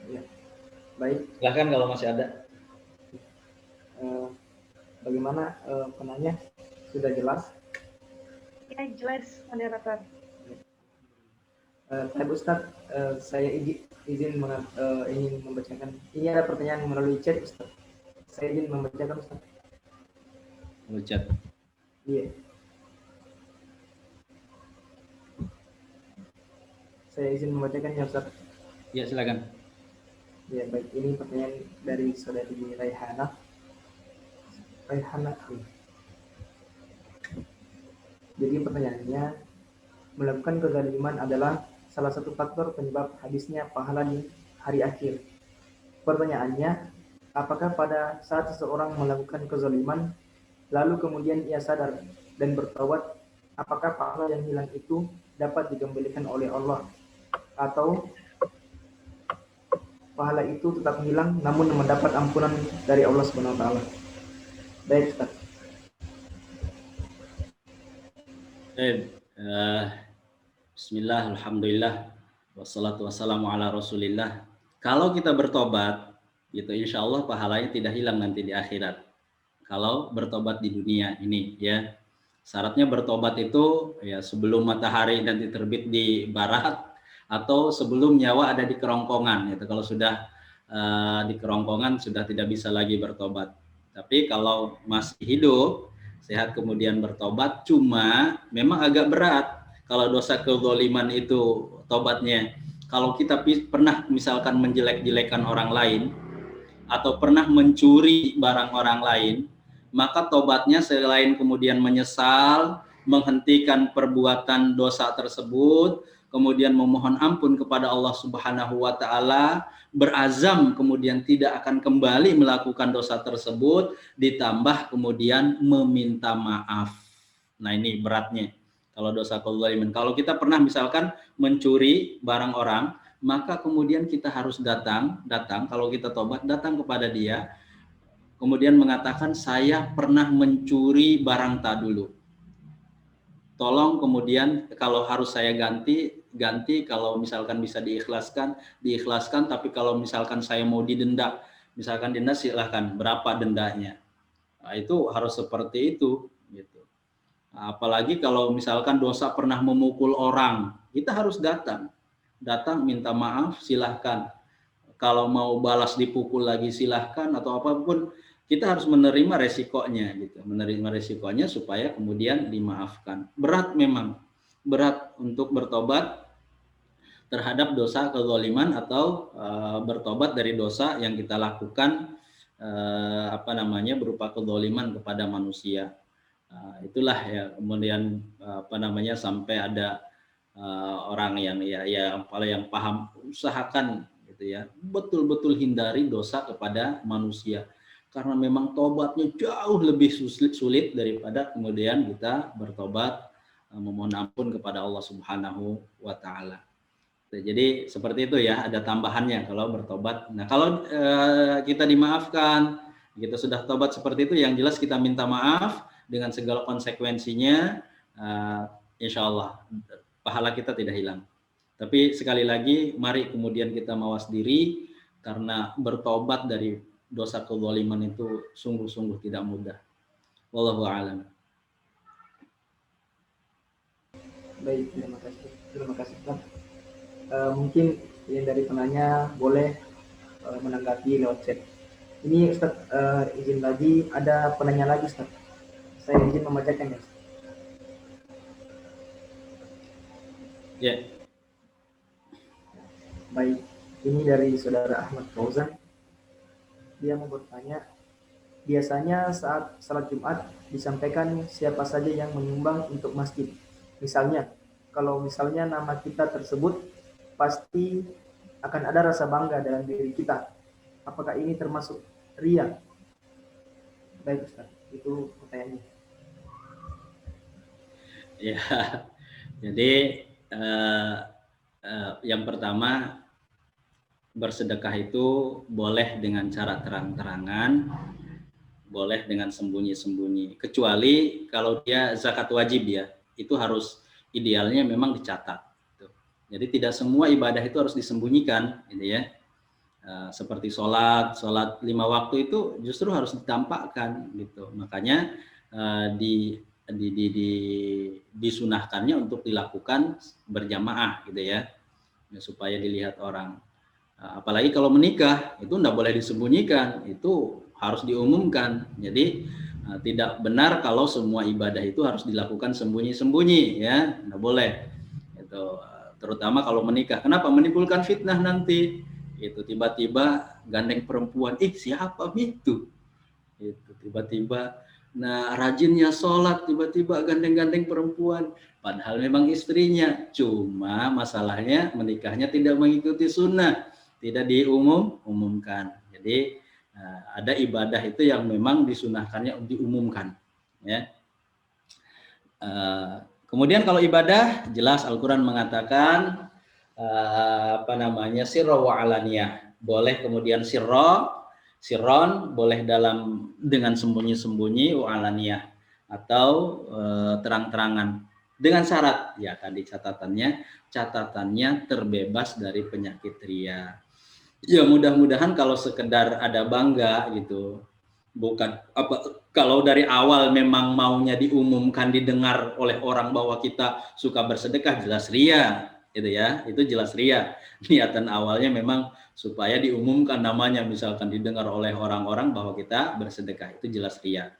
Ya, baik. Silahkan kalau masih ada. Bagaimana penanya? Sudah jelas? Ya, jelas, moderator. Ustaz, saya izin ingin membacakan. Ini ada pertanyaan melalui chat, Ustaz. Saya izin membacakan, Ustaz. Melalui chat. Iya. Saya izin membacakannya, Ustaz. Iya, silakan. Ya, baik. Ini pertanyaan dari saudari Raihana. Jadi pertanyaannya, melakukan kezaliman adalah salah satu faktor penyebab habisnya pahala di hari akhir. Pertanyaannya, apakah pada saat seseorang melakukan kezaliman, lalu kemudian ia sadar dan bertaubat, apakah pahala yang hilang itu dapat dikembalikan oleh Allah? Atau pahala itu tetap hilang namun mendapat ampunan dari Allah Subhanahu wa taala? Baik, Ustaz. Bismillah, alhamdulillah, wassalatu wassalamu ala rasulillah. Kalau kita bertobat, gitu, insya Allah pahalanya tidak hilang nanti di akhirat. Kalau bertobat di dunia ini, ya, syaratnya bertobat itu ya sebelum matahari nanti terbit di barat atau sebelum nyawa ada di kerongkongan. Gitu. Kalau sudah di kerongkongan sudah tidak bisa lagi bertobat. Tapi kalau masih hidup, sehat kemudian bertobat, cuma memang agak berat. Kalau dosa kezaliman itu tobatnya, kalau kita pernah misalkan menjelek-jelekan orang lain atau pernah mencuri barang orang lain, maka tobatnya selain kemudian menyesal, menghentikan perbuatan dosa tersebut, kemudian memohon ampun kepada Allah Subhanahu wa taala, berazam kemudian tidak akan kembali melakukan dosa tersebut, ditambah kemudian meminta maaf. Nah, ini beratnya. Kalau dosa kezaliman, kalau kita pernah misalkan mencuri barang orang, maka kemudian kita harus datang kalau kita tobat, datang kepada dia, kemudian mengatakan saya pernah mencuri barang tak dulu. Tolong kemudian kalau harus saya ganti, kalau misalkan bisa diikhlaskan, tapi kalau misalkan saya mau didenda, misalkan denda silahkan, berapa dendanya. Nah, itu harus seperti itu gitu. Apalagi kalau misalkan dosa pernah memukul orang, kita harus datang minta maaf, silahkan. Kalau mau balas dipukul lagi silahkan, atau apapun, kita harus menerima resikonya gitu, supaya kemudian dimaafkan. Berat memang, berat untuk bertobat terhadap dosa kezaliman atau bertobat dari dosa yang kita lakukan berupa kezaliman kepada manusia. Itulah ya kemudian sampai ada orang yang yang paham, usahakan gitu ya, betul-betul hindari dosa kepada manusia, karena memang tobatnya jauh lebih sulit daripada kemudian kita bertobat memohon ampun kepada Allah Subhanahu wa taala. Jadi seperti itu ya, ada tambahannya kalau bertobat. Nah, kalau kita dimaafkan, kita sudah tobat seperti itu, yang jelas kita minta maaf dengan segala konsekuensinya, insya Allah pahala kita tidak hilang. Tapi sekali lagi, mari kemudian kita mawas diri, karena bertobat dari dosa kezaliman itu sungguh-sungguh tidak mudah. Wallahu a'lam. Baik, terima kasih Pak. Mungkin yang dari penanya boleh menanggapi lewat chat. Ini Ustaz, izin lagi, ada penanya lagi Ustaz. Saya izin membacakan ya. Ya. Baik, ini dari saudara Ahmad Fauzan. Dia mau bertanya, biasanya saat salat Jumat disampaikan siapa saja yang menyumbang untuk masjid. Misalnya, kalau misalnya nama kita tersebut, pasti akan ada rasa bangga dalam diri kita. Apakah ini termasuk ria? Baik Ustaz, itu pertanyaannya. Ya, jadi yang pertama, bersedekah itu boleh dengan cara terang-terangan, boleh dengan sembunyi-sembunyi. Kecuali kalau dia zakat wajib ya, itu harus idealnya memang dicatat. Jadi tidak semua ibadah itu harus disembunyikan, gitu ya. Seperti sholat 5 waktu itu justru harus ditampakkan, gitu. Makanya disunahkannya untuk dilakukan berjamaah, gitu ya, supaya dilihat orang. Apalagi kalau menikah itu tidak boleh disembunyikan, itu harus diumumkan. Jadi tidak benar kalau semua ibadah itu harus dilakukan sembunyi-sembunyi, ya, tidak boleh. Itu terutama kalau menikah. Kenapa? Menimbulkan fitnah nanti. Itu tiba-tiba gandeng perempuan, siapa itu? Itu tiba-tiba, nah rajinnya sholat, tiba-tiba gandeng-gandeng perempuan. Padahal memang istrinya. Cuma masalahnya menikahnya tidak mengikuti sunnah, tidak diumumkan. Jadi ada ibadah itu yang memang disunahkannya diumumkan, ya. Kemudian kalau ibadah, jelas Al-Quran mengatakan sirra wa alaniyah, boleh. Kemudian sirron boleh dengan sembunyi-sembunyi, wa alaniyah atau terang-terangan, dengan syarat ya tadi catatannya terbebas dari penyakit ria. Ya mudah-mudahan kalau sekedar ada bangga gitu, bukan kalau dari awal memang maunya diumumkan, didengar oleh orang bahwa kita suka bersedekah, jelas ria, gitu ya, itu jelas ria. Niatan awalnya memang supaya diumumkan namanya, misalkan didengar oleh orang-orang bahwa kita bersedekah, itu jelas ria.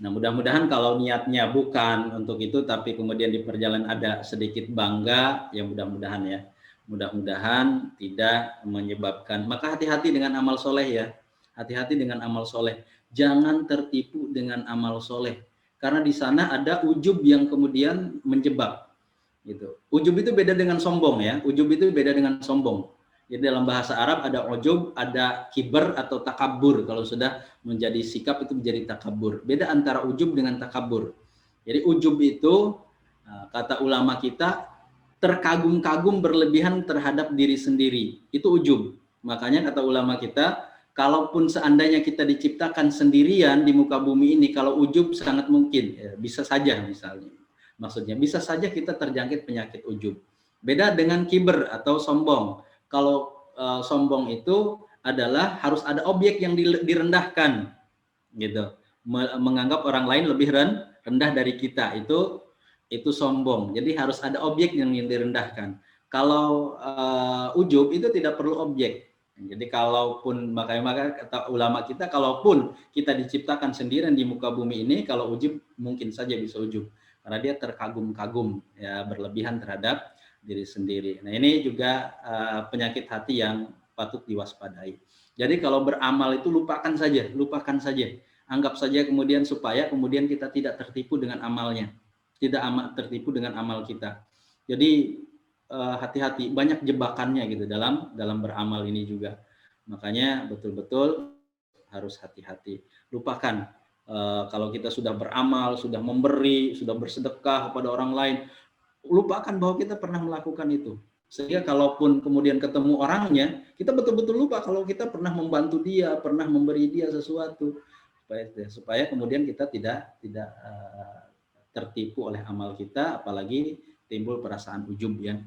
Nah mudah-mudahan kalau niatnya bukan untuk itu, tapi kemudian di perjalanan ada sedikit bangga, ya mudah-mudahan ya. Mudah-mudahan tidak menyebabkan. Maka hati-hati dengan amal soleh ya. Hati-hati dengan amal soleh. Jangan tertipu dengan amal soleh. Karena di sana ada ujub yang kemudian menjebak. Gitu. Ujub itu beda dengan sombong ya. Ujub itu beda dengan sombong. Jadi dalam bahasa Arab ada ujub, ada kiber atau takabur. Kalau sudah menjadi sikap itu menjadi takabur. Beda antara ujub dengan takabur. Jadi ujub itu kata ulama kita, terkagum-kagum berlebihan terhadap diri sendiri, itu ujub. Makanya kata ulama kita, kalaupun seandainya kita diciptakan sendirian di muka bumi ini, kalau ujub sangat mungkin, ya, bisa saja misalnya. Maksudnya bisa saja kita terjangkit penyakit ujub. Beda dengan kiber atau sombong. Kalau sombong itu adalah harus ada objek yang direndahkan, gitu. Menganggap orang lain lebih rendah dari kita, itu sombong. Jadi harus ada objek yang direndahkan. Kalau ujub itu tidak perlu objek. Jadi kalaupun maka kata ulama kita, kalaupun kita diciptakan sendirian di muka bumi ini, kalau ujub mungkin saja bisa ujub karena dia terkagum-kagum, ya, berlebihan terhadap diri sendiri. Nah ini juga penyakit hati yang patut diwaspadai. Jadi kalau beramal itu lupakan saja. Anggap saja kemudian supaya kemudian kita tidak tertipu dengan amalnya. Tidak tertipu dengan amal kita. Jadi hati-hati, banyak jebakannya gitu dalam beramal ini juga. Makanya betul-betul harus hati-hati. Lupakan kalau kita sudah beramal, sudah memberi, sudah bersedekah kepada orang lain, lupakan bahwa kita pernah melakukan itu. Sehingga kalaupun kemudian ketemu orangnya, kita betul-betul lupa kalau kita pernah membantu dia, pernah memberi dia sesuatu, supaya kemudian kita tidak tertipu oleh amal kita, apalagi timbul perasaan ujub ya.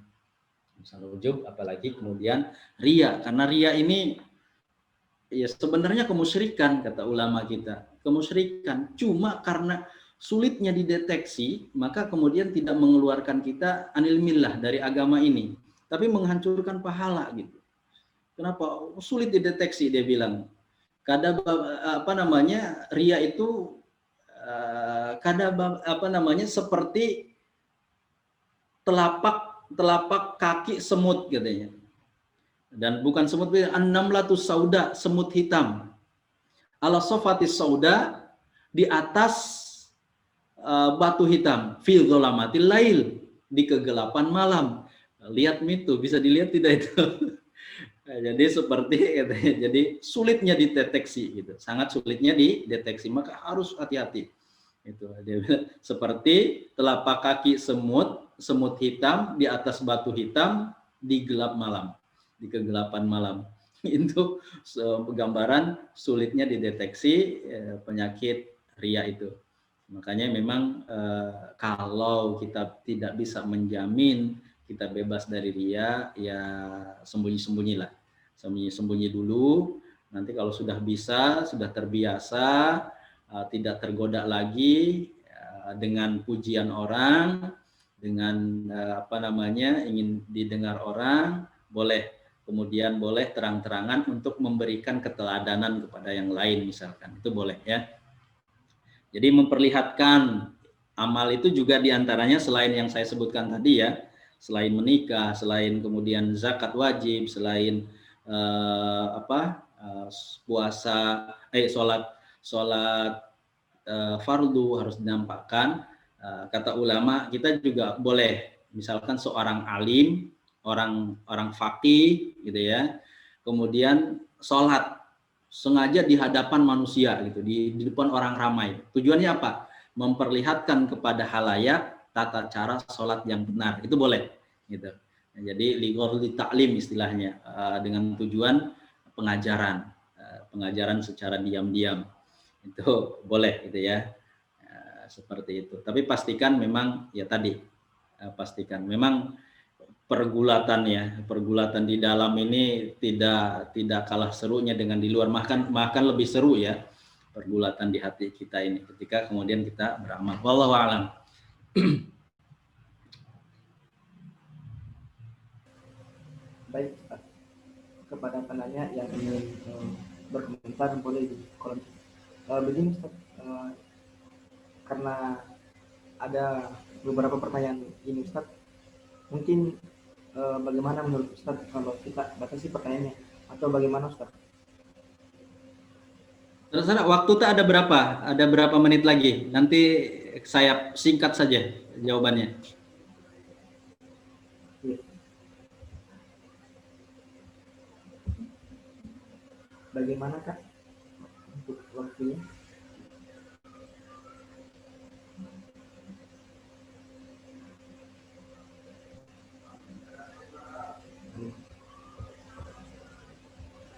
Misalnya ujub, apalagi kemudian ria. Karena ria ini ya sebenarnya kemusyrikan, kata ulama kita. Kemusyrikan, cuma karena sulitnya dideteksi, maka kemudian tidak mengeluarkan kita anil millah, dari agama ini, tapi menghancurkan pahala gitu. Kenapa? Sulit dideteksi, dia bilang. Ria itu seperti telapak kaki semut katanya. Dan bukan semut, an-namlatus sauda, semut hitam. Ala sofatis sauda, di atas batu hitam, fil dzulamatil lail, di kegelapan malam. Lihat itu, bisa dilihat tidak itu? Jadi seperti katanya, jadi sulitnya dideteksi gitu, sangat sulitnya dideteksi, maka harus hati-hati. Itu dia bilang, seperti telapak kaki semut hitam di atas batu hitam di gelap malam, di kegelapan malam. Itu gambaran sulitnya dideteksi penyakit ria itu. Makanya memang kalau kita tidak bisa menjamin kita bebas dari ria, ya sembunyi-sembunyilah, sembunyi-sembunyi dulu. Nanti kalau sudah bisa, sudah terbiasa, tidak tergoda lagi dengan pujian orang, dengan ingin didengar orang, boleh. Kemudian boleh terang-terangan untuk memberikan keteladanan kepada yang lain misalkan, itu boleh ya. Jadi memperlihatkan amal itu juga diantaranya selain yang saya sebutkan tadi ya, selain menikah, selain kemudian zakat wajib, selain puasa, sholat fardu harus dinampakkan. Kata ulama kita juga boleh, misalkan seorang alim, orang faqih gitu ya, kemudian sholat sengaja di hadapan manusia gitu, di depan orang ramai. Tujuannya apa? Memperlihatkan kepada halayak tata cara sholat yang benar, itu boleh gitu. Jadi ligorli taklim istilahnya, dengan tujuan pengajaran secara diam-diam, itu boleh gitu ya, seperti itu. Tapi pastikan memang ya tadi, pastikan memang pergulatan di dalam ini tidak kalah serunya dengan di luar, bahkan lebih seru ya pergulatan di hati kita ini ketika kemudian kita beramal. Wallahu a'lam. Baik, kepada penanya yang ingin berkomentar boleh di kolom. Begini Ustaz, karena ada beberapa pertanyaan ini Ustaz, mungkin bagaimana menurut Ustaz kalau kita batasi pertanyaannya, atau bagaimana Ustaz? Terserah, waktu tak ada berapa? Ada berapa menit lagi? Nanti saya singkat saja jawabannya. Ya. Bagaimana Kak untuk waktunya?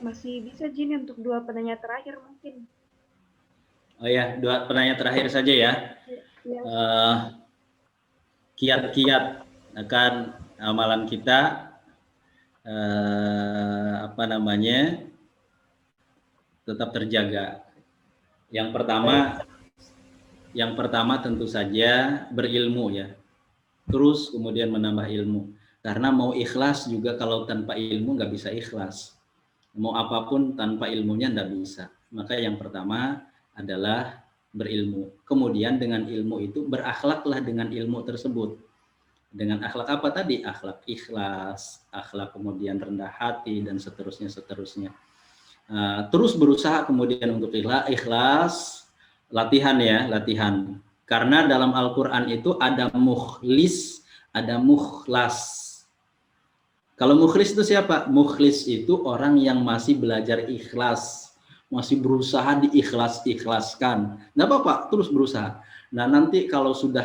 Masih bisa Jin untuk 2 penanya terakhir mungkin. Oh ya, 2 penanya terakhir saja ya. Kiat-kiat akan amalan kita, tetap terjaga. Yang pertama tentu saja berilmu ya. Terus kemudian menambah ilmu. Karena mau ikhlas juga kalau tanpa ilmu nggak bisa ikhlas. Mau apapun tanpa ilmunya nggak bisa. Maka yang pertama adalah berilmu. Kemudian dengan ilmu itu berakhlaklah dengan ilmu tersebut. Dengan akhlak apa tadi? Akhlak ikhlas, akhlak kemudian rendah hati, dan seterusnya. Terus berusaha kemudian untuk ikhlas, latihan. Karena dalam Al-Quran itu ada mukhlis, ada mukhlas. Kalau mukhlis itu siapa? Mukhlis itu orang yang masih belajar ikhlas, masih berusaha diikhlaskan. Nggak apa-apa, terus berusaha. Nah nanti kalau sudah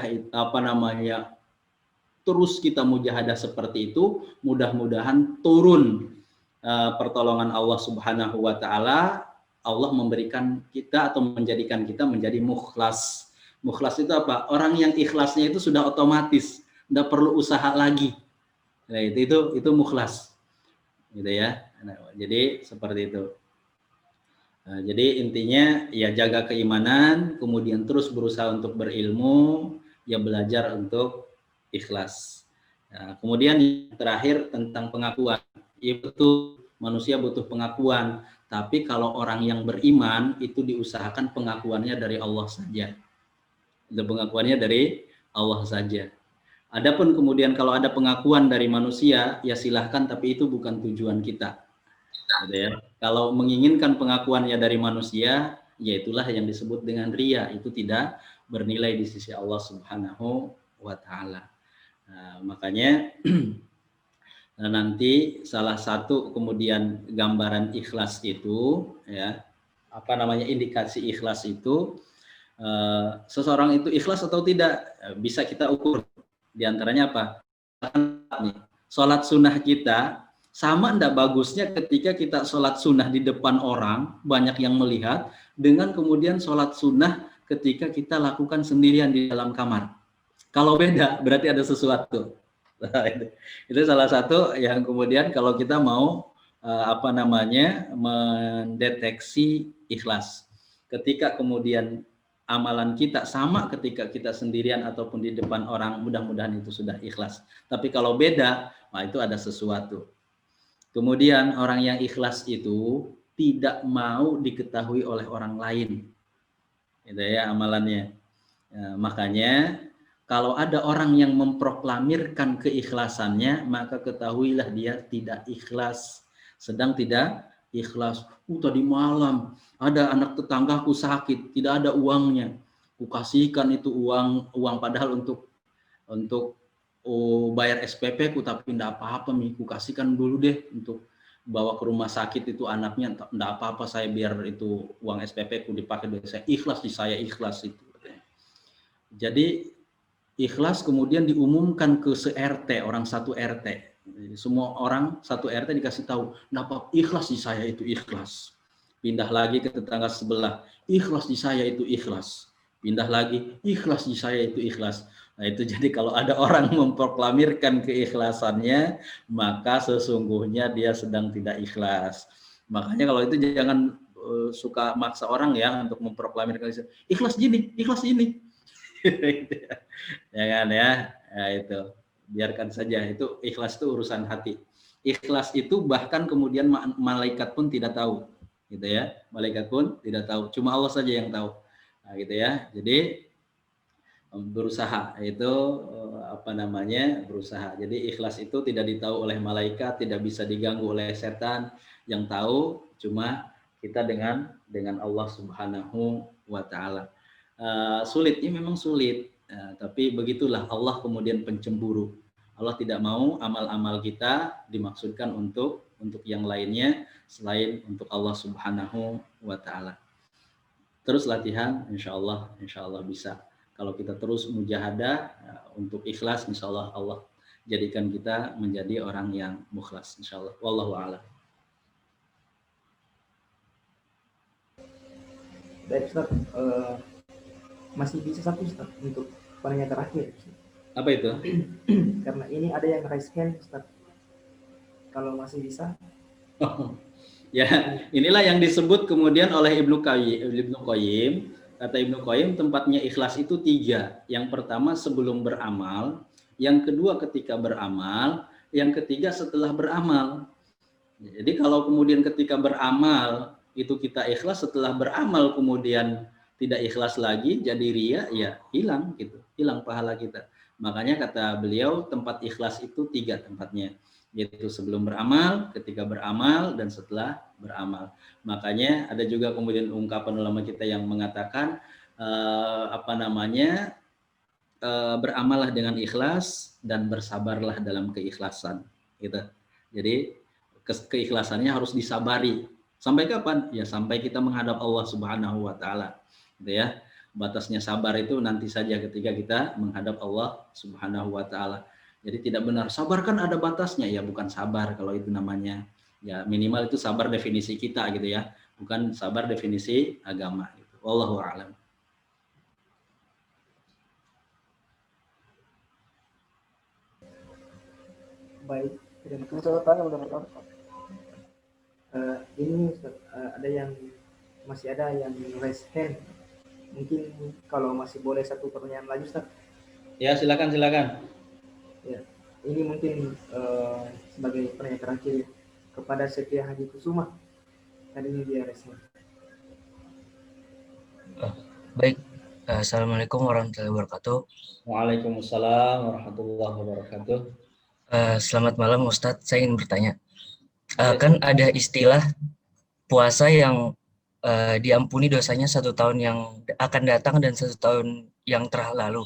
terus kita mujahadah seperti itu, mudah-mudahan turun pertolongan Allah Subhanahu wa Ta'ala. Allah memberikan kita atau menjadikan kita menjadi mukhlas. Mukhlas itu apa? Orang yang ikhlasnya itu sudah otomatis, nggak perlu usaha lagi. Nah, itu mukhlas, gitu ya. Nah, jadi seperti itu. Nah, jadi intinya ya jaga keimanan, kemudian terus berusaha untuk berilmu, ya belajar untuk ikhlas. Nah, kemudian yang terakhir tentang pengakuan. Ya betul, manusia butuh pengakuan. Tapi kalau orang yang beriman itu diusahakan pengakuannya dari Allah saja. Itu pengakuannya dari Allah saja. Adapun kemudian kalau ada pengakuan dari manusia, ya silahkan, tapi itu bukan tujuan kita. Gitu ya. Kalau menginginkan pengakuannya dari manusia, ya itulah yang disebut dengan riya. Itu tidak bernilai di sisi Allah Subhanahu wa Ta'ala. Nah, makanya nanti salah satu kemudian gambaran ikhlas itu, ya, indikasi ikhlas itu, seseorang itu ikhlas atau tidak bisa kita ukur. Di antaranya apa? Sholat sunnah kita sama enggak bagusnya ketika kita sholat sunnah di depan orang banyak yang melihat, dengan kemudian sholat sunnah ketika kita lakukan sendirian di dalam kamar. Kalau beda berarti ada sesuatu. Itu salah satu yang kemudian kalau kita mau mendeteksi ikhlas. Ketika kemudian amalan kita sama ketika kita sendirian ataupun di depan orang, mudah-mudahan itu sudah ikhlas. Tapi kalau beda, nah itu ada sesuatu. Kemudian orang yang ikhlas itu tidak mau diketahui oleh orang lain. Itu ya amalannya. Ya, makanya kalau ada orang yang memproklamirkan keikhlasannya, maka ketahuilah dia tidak ikhlas. Sedang tidak ikhlas. Tadi malam ada anak tetanggaku sakit, tidak ada uangnya. Kukasihkan itu uang padahal untuk bayar SPP ku, tapi tidak apa-apa Mi, kukasihkan dulu deh untuk bawa ke rumah sakit itu anaknya, tidak apa-apa saya biar itu uang SPP ku dipakai dari saya. Ikhlas di saya, ikhlas itu. Jadi ikhlas kemudian diumumkan ke se-RT, orang satu RT. Jadi, semua orang satu RT dikasih tahu, dapat ikhlas di saya itu ikhlas. Pindah lagi ke tetangga sebelah, ikhlas di saya itu ikhlas. Pindah lagi, ikhlas di saya itu ikhlas. Nah itu jadi kalau ada orang memproklamirkan keikhlasannya, maka sesungguhnya dia sedang tidak ikhlas. Makanya kalau itu jangan suka maksa orang ya untuk memproklamirkan ikhlas gini, ikhlas ini. Jangan ya, itu biarkan saja, itu ikhlas itu urusan hati. Ikhlas itu bahkan kemudian malaikat pun tidak tahu, gitu ya. Malaikat pun tidak tahu, cuma Allah saja yang tahu. Nah, gitu ya. Jadi berusaha itu berusaha. Jadi ikhlas itu tidak ditahu oleh malaikat, tidak bisa diganggu oleh setan. Yang tahu cuma kita dengan Allah Subhanahu wa Ta'ala. Sulitnya memang sulit, tapi begitulah Allah kemudian pencemburu. Allah tidak mau amal-amal kita dimaksudkan untuk yang lainnya selain untuk Allah Subhanahu wa Ta'ala. Terus latihan, insya Allah bisa. Kalau kita terus mujahadah untuk ikhlas, insya Allah Allah jadikan kita menjadi orang yang mukhlas, insya Allah. Wallahu a'lam. Baik Ustaz, masih bisa satu Ustaz untuk pertanyaan terakhir. Apa itu? Karena ini ada yang raise hand Ustaz. Kalau masih bisa. Ya, inilah yang disebut kemudian oleh Ibnu Qayyim. Kata Ibnu Qayyim, tempatnya ikhlas itu 3. Yang pertama sebelum beramal, yang kedua ketika beramal, yang ketiga setelah beramal. Jadi kalau kemudian ketika beramal itu kita ikhlas, setelah beramal kemudian tidak ikhlas lagi, jadi riya, ya hilang gitu, hilang pahala kita. Makanya kata beliau tempat ikhlas itu 3 tempatnya, yaitu sebelum beramal, ketika beramal, dan setelah beramal. Makanya ada juga kemudian ungkapan ulama kita yang mengatakan beramallah dengan ikhlas dan bersabarlah dalam keikhlasan. Gitu. Jadi keikhlasannya harus disabari. Sampai kapan? Ya sampai kita menghadap Allah Subhanahu wa Ta'ala. Gitu ya. Batasnya sabar itu nanti saja ketika kita menghadap Allah Subhanahu wa Ta'ala. Jadi tidak benar sabar kan ada batasnya, ya bukan sabar kalau itu namanya. Ya minimal itu sabar definisi kita gitu ya, bukan sabar definisi agama gitu. Wallahu a'lam. Baik, terima kasih. Ini Ustaz, ada yang masih ada yang raise hand. Mungkin kalau masih boleh satu pertanyaan lagi Ustaz. Ya silakan. Ya, ini mungkin sebagai pertanyaan terakhir kepada Setia Haji Kusuma. Tadi ini dia respon. Baik, Assalamualaikum warahmatullahi wabarakatuh. Waalaikumsalam warahmatullahi wabarakatuh. Selamat malam Ustadz, saya ingin bertanya. Ya, Kan ada istilah puasa yang diampuni dosanya 1 tahun yang akan datang dan 1 tahun yang telah lalu.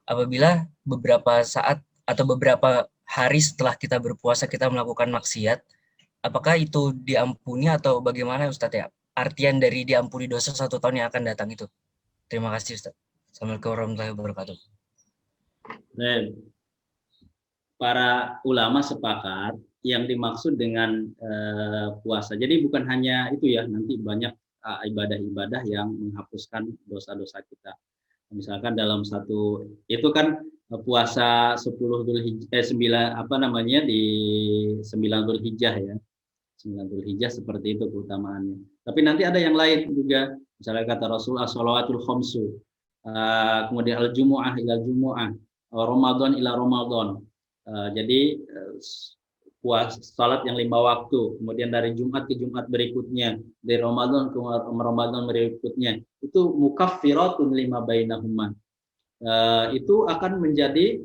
Apabila beberapa saat atau beberapa hari setelah kita berpuasa kita melakukan maksiat, apakah itu diampuni atau bagaimana Ustadz ya? Artian dari diampuni dosa 1 tahun yang akan datang itu. Terima kasih Ustadz. Assalamualaikum warahmatullahi wabarakatuh. Baik. Para ulama sepakat yang dimaksud dengan puasa. Jadi bukan hanya itu ya, nanti banyak ibadah-ibadah yang menghapuskan dosa-dosa kita. Misalkan dalam satu itu kan puasa 10 Dzulhijjah 9 apa namanya di 9 Dzulhijjah ya. 9 Dzulhijjah seperti itu keutamaannya. Tapi nanti ada yang lain juga. Misalnya kata Rasulullah sholawatul khamsu. Kemudian al-jumu'ah ila jumu'ah, Ramadan ila Ramadan. Jadi salat yang 5 waktu, kemudian dari Jumat ke Jumat berikutnya, dari Ramadan ke Ramadan berikutnya, itu mukaffiratun lima bainahuma. Itu akan menjadi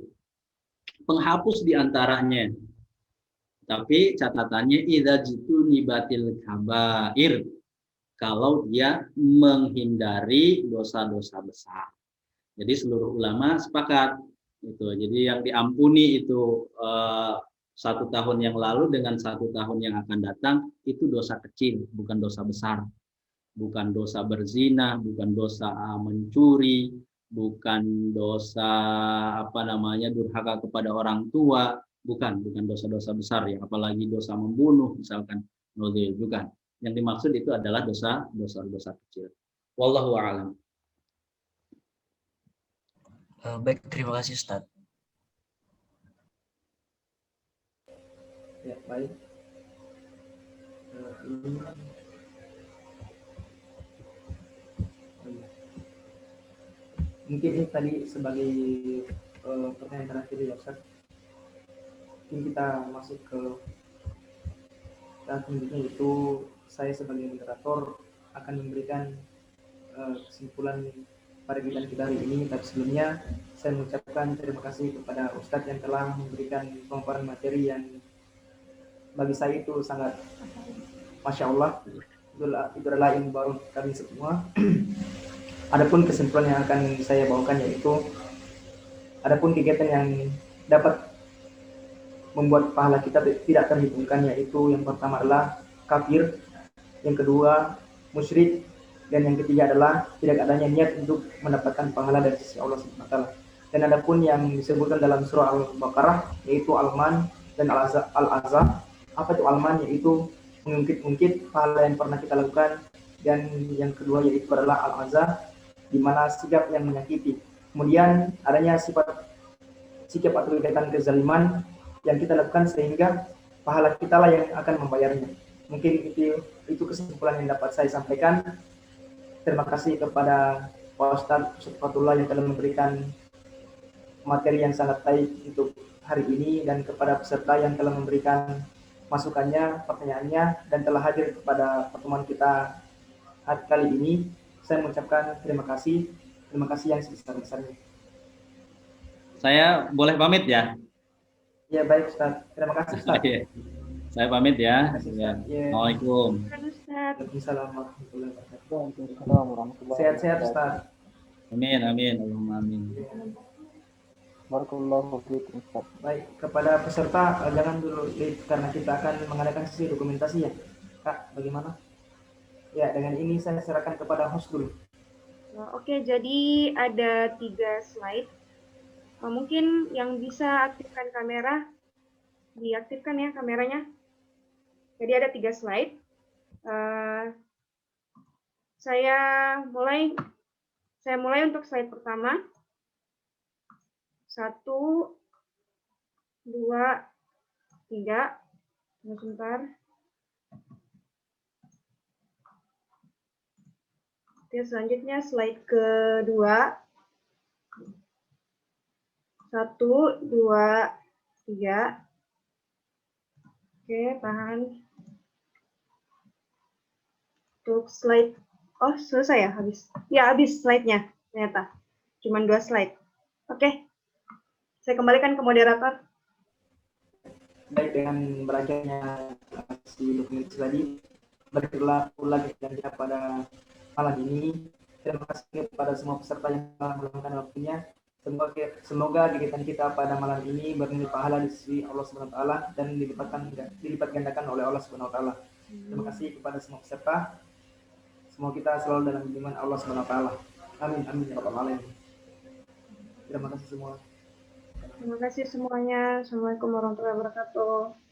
penghapus di antaranya. Tapi catatannya idza jitunibatil kabair, kalau dia menghindari dosa-dosa besar. Jadi seluruh ulama sepakat itu. Jadi yang diampuni itu 1 tahun yang lalu dengan 1 tahun yang akan datang itu dosa kecil, bukan dosa besar. Bukan dosa berzina, bukan dosa mencuri, bukan dosa durhaka kepada orang tua, bukan dosa-dosa besar ya, apalagi dosa membunuh misalkan, bukan. Yang dimaksud itu adalah dosa-dosa kecil. Wallahu a'lam. Baik, terima kasih Ustadz. Ya, baik. Mungkin ini tadi sebagai pertanyaan terakhir ya Ustaz. Mungkin kita masuk ke tahap selanjutnya, itu saya sebagai moderator akan memberikan kesimpulan pada kegiatan kita hari ini. Tapi sebelumnya saya mengucapkan terima kasih kepada Ustadz yang telah memberikan pemaparan materi yang bagi saya itu sangat Masya Allah, itu adalah ilmu baru kami semua. Adapun kesimpulan yang akan saya bawakan yaitu, adapun kegiatan yang dapat membuat pahala kita tidak terhitungkan, yaitu yang pertama adalah kafir, yang kedua musyrik, dan yang ketiga adalah tidak adanya niat untuk mendapatkan pahala dari sisi Allah Subhanahu wa taala. Dan adapun yang disebutkan dalam surah Al-Baqarah yaitu Al-Man dan Al-Azza. Apa itu Al-Man? Yaitu mengungkit-ungkit pahala yang pernah kita lakukan, dan yang kedua yaitu adalah Al-Azza, di mana sikap yang menyakiti. Kemudian adanya sikap atau kegiatan kezaliman yang kita lakukan sehingga pahala kita lah yang akan membayarnya. Mungkin itu kesimpulan yang dapat saya sampaikan. Terima kasih kepada Pak Ustadz Fatullah yang telah memberikan materi yang sangat baik untuk hari ini, dan kepada peserta yang telah memberikan masukannya, pertanyaannya, dan telah hadir kepada pertemuan kita hari kali ini. Saya mengucapkan terima kasih yang sebesar-besarnya. Saya boleh pamit ya? Ya baik Ustaz, terima kasih Ustaz. Saya pamit ya. Terima kasih, Ustaz. Ya. Assalamualaikum. Waalaikumsalam warahmatullahi Waalaikumsalam. Sehat-sehat Ustaz. Amin, amin, Allahumma amin. Barakallahu fiikum, Ustaz. Baik, kepada peserta jangan dulu karena kita akan mengadakan sesi dokumentasi ya. Kak, bagaimana? Ya, dengan ini saya serahkan kepada host dulu. Oke, jadi ada 3 slide. Mungkin yang bisa aktifkan kamera, diaktifkan ya kameranya. Jadi ada 3 slide. Saya mulai untuk slide pertama. 1, 2, 3. Tunggu sebentar. Oke, selanjutnya slide kedua. 1, 2, 3. Oke, tahan. Untuk slide, oh selesai ya, habis. Ya habis slide-nya ternyata. Cuman 2 slide. Oke, saya kembalikan ke moderator. Baik, dengan berakhirnya si dokumen tadi, berlaku lagi dan kita pada malam ini. Terima kasih kepada semua peserta yang telah meluangkan waktunya. Semoga kegiatan kita pada malam ini bernilai pahala di sisi Allah Subhanahu wa taala dan dilipat gandakan oleh Allah Subhanahu wa taala. Terima kasih kepada semua peserta. Semoga kita selalu dalam lindungan Allah Subhanahu wa taala. Amin amin ya rabbal alamin. Terima kasih semua. Terima kasih semuanya. Assalamualaikum warahmatullahi wabarakatuh.